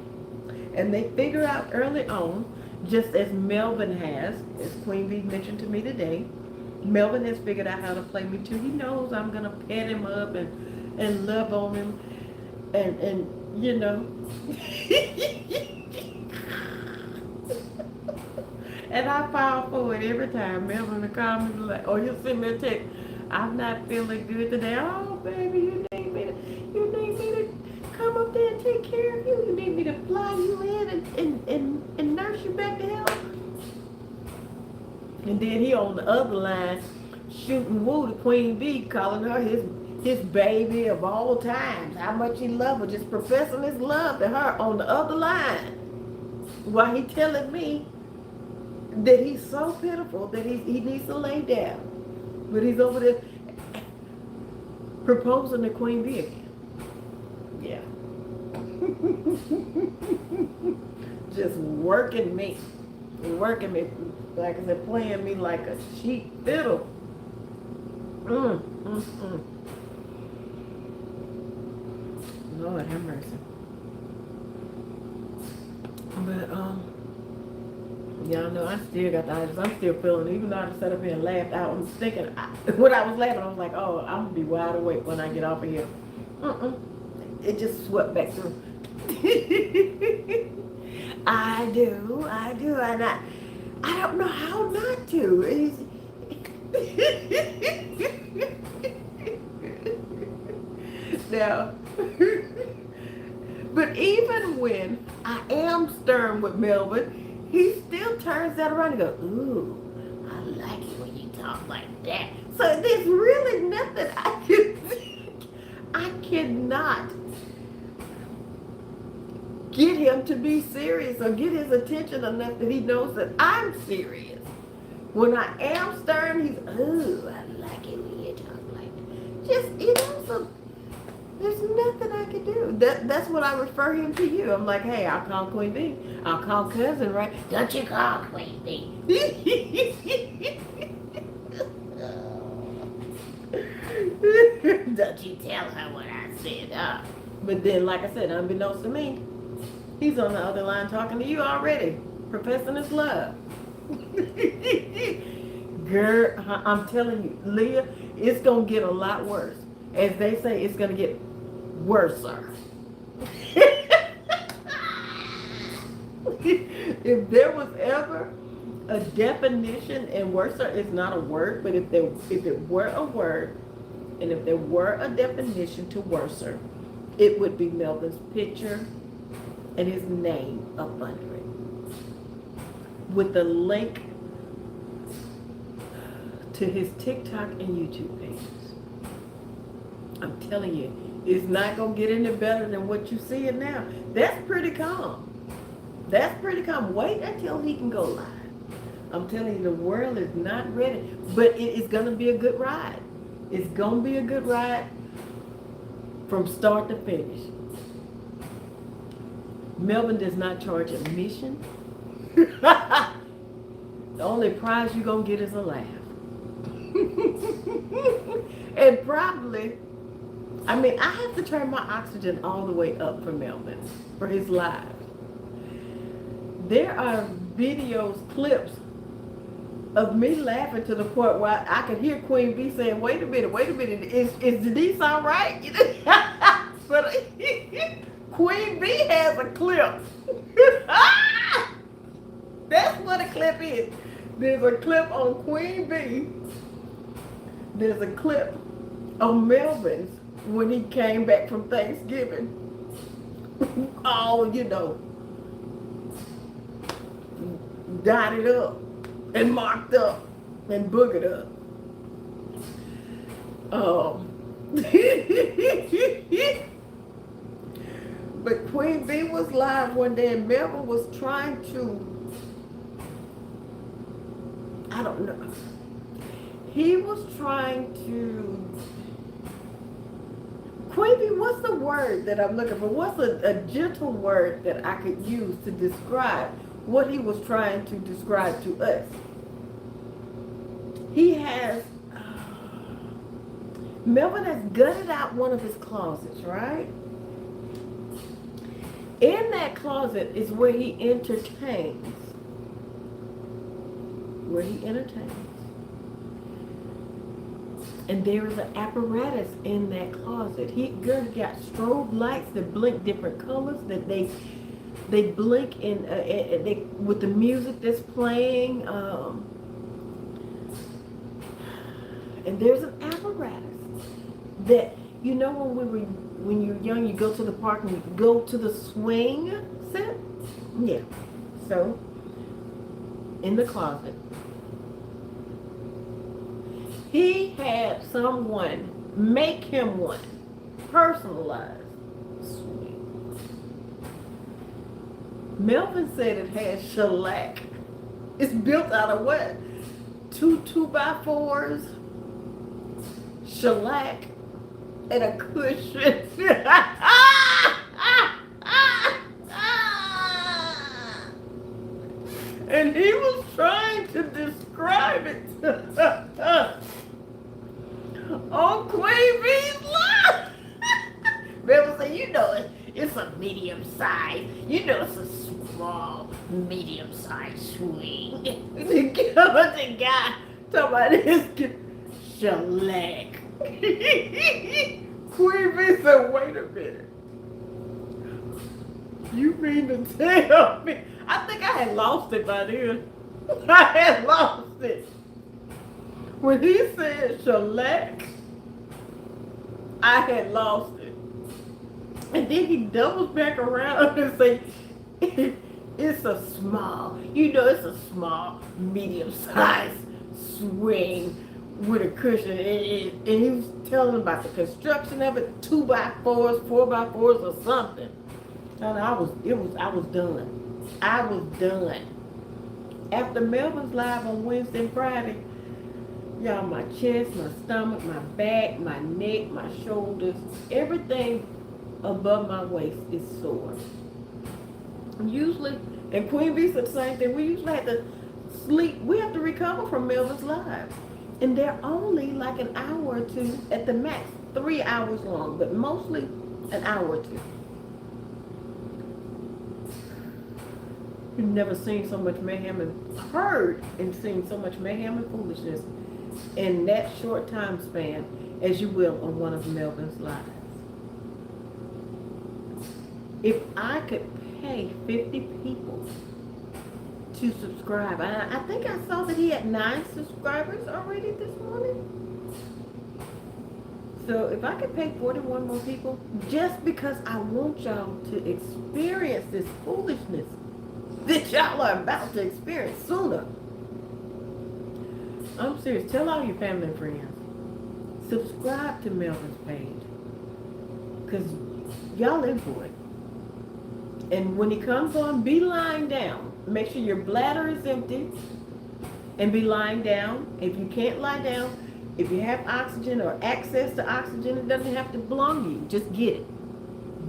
And they figure out early on, just as Melvin has, as Queen Bee mentioned to me today, Melvin has figured out how to play me too. He knows I'm going to pet him up and love on him and you know. And I fall for it every time. Melvin will call me like, or he'll send me a text, I'm not feeling good today. Oh, baby, you need me to come up there and take care of you. You need me to fly you in and nurse you back to health. And then he on the other line shooting woo to Queen Bee, calling her his baby of all times. How much he loved her, just professing his love to her on the other line. While he telling me that he's so pitiful that he needs to lay down. But he's over there proposing to Queen Bee again. Yeah. Just working me. Like I said, playing me like a cheap fiddle. Lord have mercy. But y'all know I still got the itis. I'm still feeling it. Even though I sat up here and laughed, I was thinking, when I was laughing, I was like, oh, I'm gonna be wide awake when I get off of here. It just swept back through. I do, and I don't know how not to. Now, but even when I am stern with Melvin, he still turns that around and goes, ooh, I like it when you talk like that. So there's really nothing I cannot get him to be serious or get his attention enough that he knows that I'm serious. When I am stern, he's, ooh, I like it when you talk like that. Just, so there's nothing I can do. That's what I refer him to you. I'm like, hey, I'll call Queen Bee. I'll call cousin, right? Don't you call Queen Bee. Don't you tell her what I said. But then, like I said, unbeknownst to me, he's on the other line talking to you already, professing his love. Girl, I'm telling you, Leah, it's going to get a lot worse. As they say, it's going to get worse, sir. If there was ever a definition, and worser is not a word, but if it were a word, and if there were a definition to worser, it would be Melvin's picture and his name up under it, with the link to his TikTok and YouTube pages. I'm telling you, it's not going to get any better than what you see it now. That's pretty calm. Wait until he can go live. I'm telling you, the world is not ready. But it is going to be a good ride. It's going to be a good ride from start to finish. Melvin does not charge admission. The only prize you're going to get is a laugh. And probably, I have to turn my oxygen all the way up for Melvin, for his live. There are videos, clips of me laughing to the point where I could hear Queen Bee saying, wait a minute, is Denise all right? But Queen Bee has a clip. That's what a clip is. There's a clip on Queen Bee. There's a clip of Melvin's when he came back from Thanksgiving. All, dotted up and marked up and boogered up. But Queen Bee was live one day and Melvin was trying to, I don't know. He was trying to, Queen Bee, what's the word that I'm looking for? What's a gentle word that I could use to describe what he was trying to describe to us? He has, Melvin has gutted out one of his closets, right? In that closet is where he entertains. Where he entertains. And there is an apparatus in that closet. He got strobe lights that blink different colors, that they blink in with the music that's playing. And there's an apparatus that, you know, when you're young, you go to the park and you go to the swing set. Yeah. So in the closet, he had someone make him one, personalized swing. Melvin said it had shellac. It's built out of what? Two 2x4s, shellac, and a cushion. And he was trying to describe it. On Queen Bee's live. Rebel said, you know it's a medium size. You know it's a small, medium size swing. The guy talking about this shellac. Queen Bee said, wait a minute. You mean to tell me? I think I had lost it by then. I had lost it. When he said shellac, I had lost it. And then he doubles back around and say, it's a small, you know, it's a small, medium-sized swing with a cushion. And he was telling about the construction of it, 2x4s, 4x4s, or something. And I was done. I was done. After Melvin's live on Wednesday and Friday, y'all, my chest, my stomach, my back, my neck, my shoulders, everything above my waist is sore. Usually, and Queen Bee said the same thing, we usually have to sleep, we have to recover from Melvin's live. And they're only like an hour or two at the max, 3 hours long, but mostly an hour or two. You've never seen so much mayhem and heard and seen so much mayhem and foolishness in that short time span as you will on one of Melvin's lives. If I could pay 50 people to subscribe, I think I saw that he had 9 subscribers already this morning. So if I could pay 41 more people, just because I want y'all to experience this foolishness that y'all are about to experience sooner. I'm serious. Tell all your family and friends. Subscribe to Melvin's page. Because y'all in for it. And when he comes on, be lying down. Make sure your bladder is empty. And be lying down. If you can't lie down, if you have oxygen or access to oxygen, it doesn't have to belong to you. Just get it.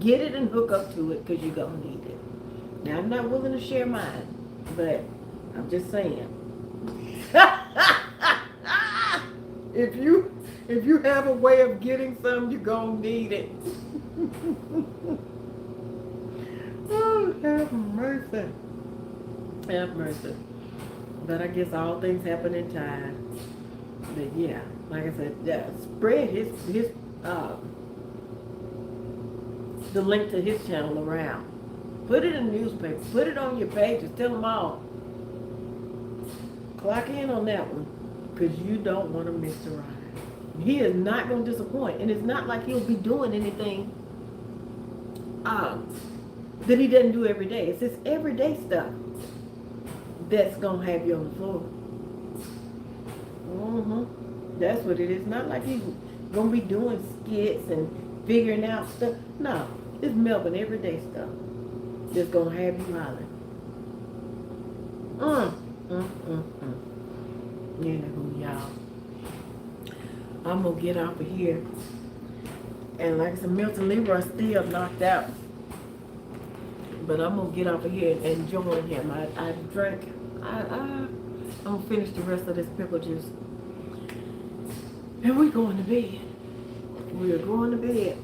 Get it and hook up to it because you're going to need it. Now, I'm not willing to share mine, but I'm just saying. If you have a way of getting some, you're going to need it. Oh, have mercy. Have mercy. But I guess all things happen in time. But yeah, like I said, yeah, spread his the link to his channel around. Put it in the newspaper. Put it on your pages. Tell them all. Clock in on that one, because you don't want to miss the ride. He is not going to disappoint, and it's not like he'll be doing anything that he doesn't do every day. It's this everyday stuff that's going to have you on the floor. That's what it is. Not like he's gonna be doing skits and figuring out stuff. No, it's Melbourne everyday stuff. Just gonna have you hollering. Anywho, y'all, I'm gonna get off of here. And like I said, Milton Leroy still knocked out. But I'm gonna get off of here and join him. I drank. I'm gonna finish the rest of this pickle juice. And we're going to bed. We're going to bed.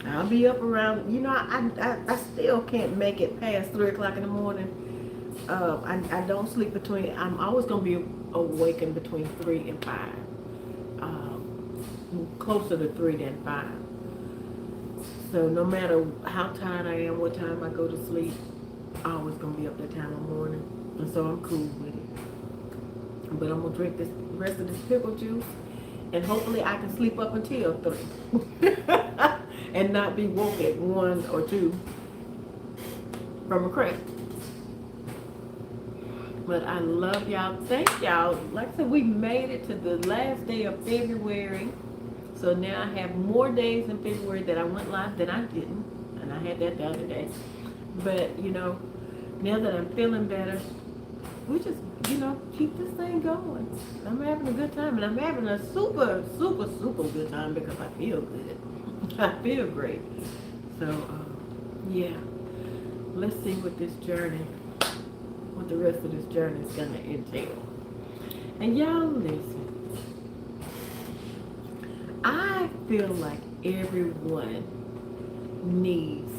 I'll be up around, I still can't make it past 3 o'clock in the morning. I don't sleep between, I'm always going to be awakened between 3 and 5. Closer to 3 than 5. So no matter how tired I am, what time I go to sleep, I'm always going to be up that time in the morning. And so I'm cool with it. But I'm going to drink the rest of this pickle juice. And hopefully I can sleep up until 3. And not be woke at 1 or 2 from a cramp. But I love y'all. Thank y'all. Like I said, we made it to the last day of February. So now I have more days in February that I went live than I didn't. And I had that the other day. But, now that I'm feeling better, we just, keep this thing going. I'm having a good time. And I'm having a super, super, super good time because I feel good. I feel great. So, yeah. Let's see what the rest of this journey is going to entail. And y'all listen. I feel like everyone needs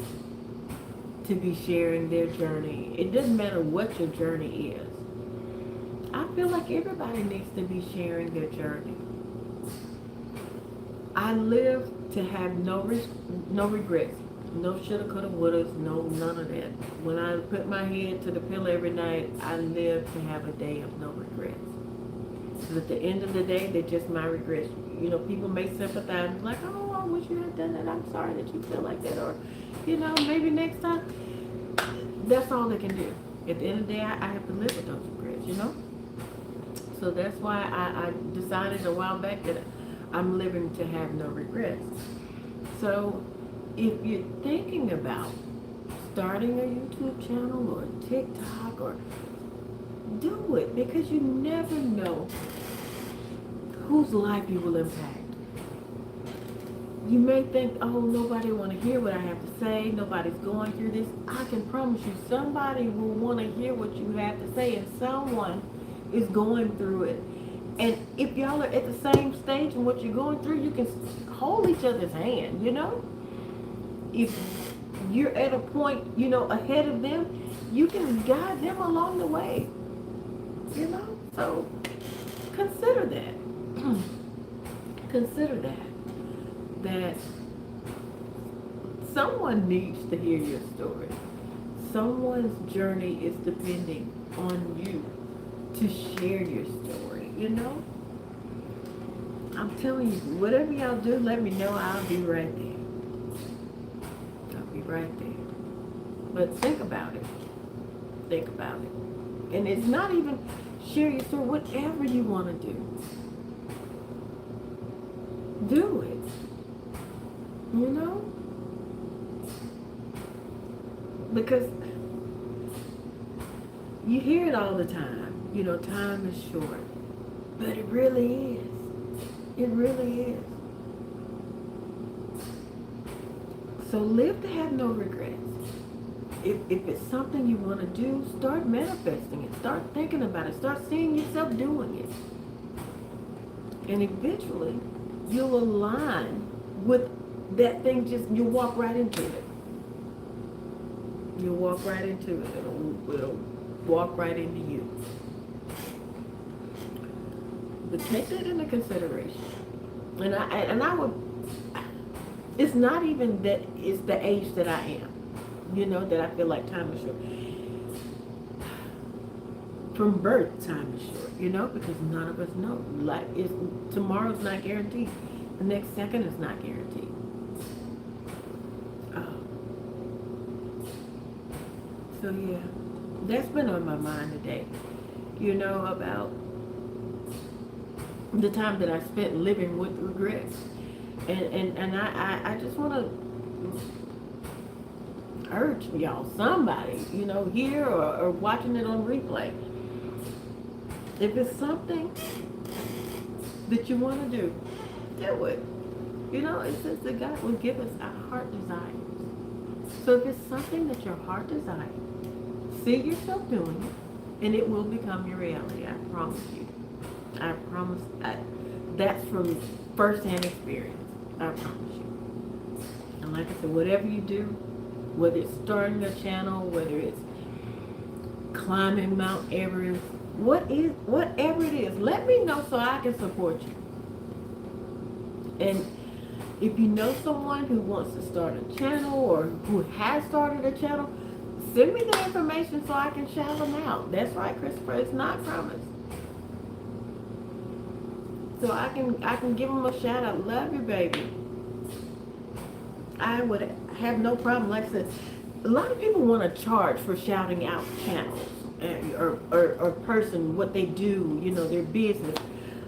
to be sharing their journey. It doesn't matter what your journey is. I feel like everybody needs to be sharing their journey. I live to have no regrets. No shoulda, coulda, wouldas, no none of that. When I put my head to the pillow every night, I live to have a day of no regrets. Because at the end of the day, they're just my regrets. People may sympathize, like, oh, I wish you had done that. I'm sorry that you feel like that. Or, maybe next time. That's all they can do. At the end of the day, I have to live with those regrets, So that's why I decided a while back that I'm living to have no regrets. So if you're thinking about starting a YouTube channel or TikTok, or do it, because you never know whose life you will impact. You may think, oh, nobody want to hear what I have to say. Nobody's going through this. I can promise you somebody will want to hear what you have to say, and someone is going through it. And if y'all are at the same stage in what you're going through, you can hold each other's hand, If you're at a point, ahead of them, you can guide them along the way, So consider that. Consider that someone needs to hear your story. Someone's journey is depending on you to share your story, I'm telling you, whatever y'all do, let me know. I'll be right there. I'll be right there. But think about it. Think about it. And it's not even share your story, whatever you want to do. Do it. Because you hear it all the time. Time is short. But it really is. It really is. So live to have no regrets. If it's something you want to do, start manifesting it. Start thinking about it. Start seeing yourself doing it. And eventually, you'll align with that thing. You'll walk right into it. You'll walk right into it. It'll walk right into you. But take that into consideration. And I would, it's not even that it's the age that I am, that I feel like time is short. From birth, time is short, because none of us know. Like, tomorrow's not guaranteed. The next second is not guaranteed. So yeah, that's been on my mind today, about the time that I spent living with regrets. And I just want to urge y'all, somebody, you know, here or watching it on replay. If it's something that you want to do it. You know, it says that God will give us our heart desires. So if it's something that your heart desires, see yourself doing it, and it will become your reality. I promise you. I promise. That's from first-hand experience. I promise you. And like I said, whatever you do, whether it's starting a channel, whether it's climbing Mount Everest, whatever it is, let me know so I can support you. And if you know someone who wants to start a channel or who has started a channel, send me the information so I can shout them out. That's right, Christopher. It's not promised. So I can give them a shout out. Love you, baby. I would have no problem. Like I said, a lot of people want to charge for shouting out channels or person, what they do, you know, their business.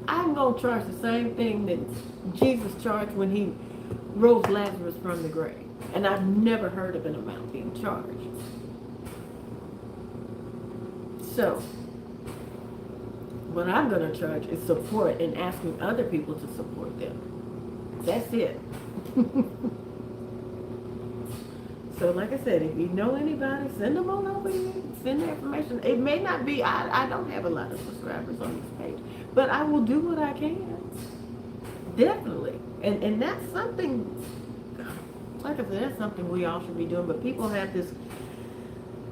I'm going to charge the same thing that Jesus charged when he rose Lazarus from the grave. And I've never heard of an amount being charged. So, what I'm going to charge is support and asking other people to support them. That's it. So, like I said, if you know anybody, send them on over here. Send the information. It may not be, I don't have a lot of subscribers on this page, but I will do what I can. Definitely. And that's something, like I said, that's something we all should be doing. But people have this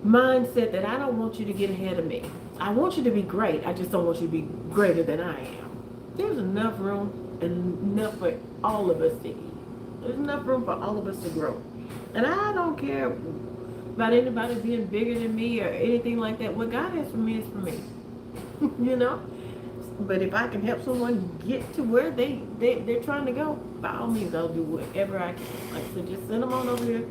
mindset that I don't want you to get ahead of me. I want you to be great. I just don't want you to be greater than I am. There's enough room and enough for all of us to eat. There's enough room for all of us to grow. And I don't care about anybody being bigger than me or anything like that. What God has for me is for me. You know? But if I can help someone get to where they're trying to go, by all means, I'll do whatever I can. Like I said, just send them on over here.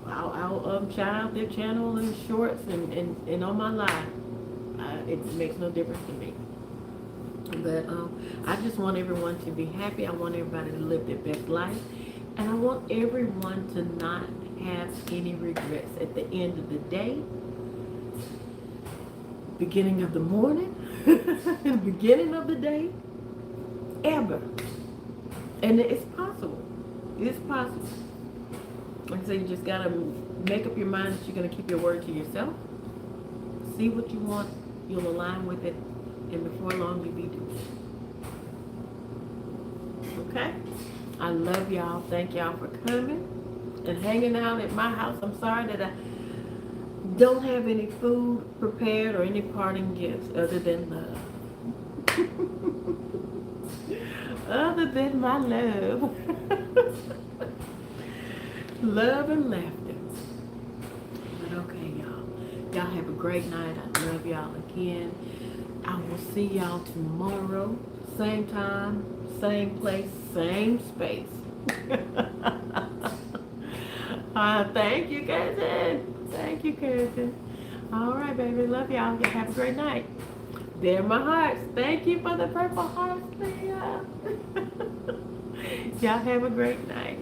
I'll shout out their channel in shorts and on my live. It makes no difference to me. But I just want everyone to be happy. I want everybody to live their best life. And I want everyone to not have any regrets at the end of the day, beginning of the morning, the beginning of the day, ever. And it's possible. It's possible. Like I say, you just got to make up your mind that you're going to keep your word to yourself. See what you want. You'll align with it. And before long, you'll be doing it. Okay? I love y'all. Thank y'all for coming and hanging out at my house. I'm sorry that I don't have any food prepared or any parting gifts other than love. Other than my love. Love and laughter. But okay, y'all. Y'all have a great night. I love y'all again. I will see y'all tomorrow. Same time, same place, same space. Thank you, cousin. Thank you, cousin. All right, baby. Love y'all. Y'all have a great night. They're my hearts. Thank you for the purple hearts, Leah. Y'all have a great night.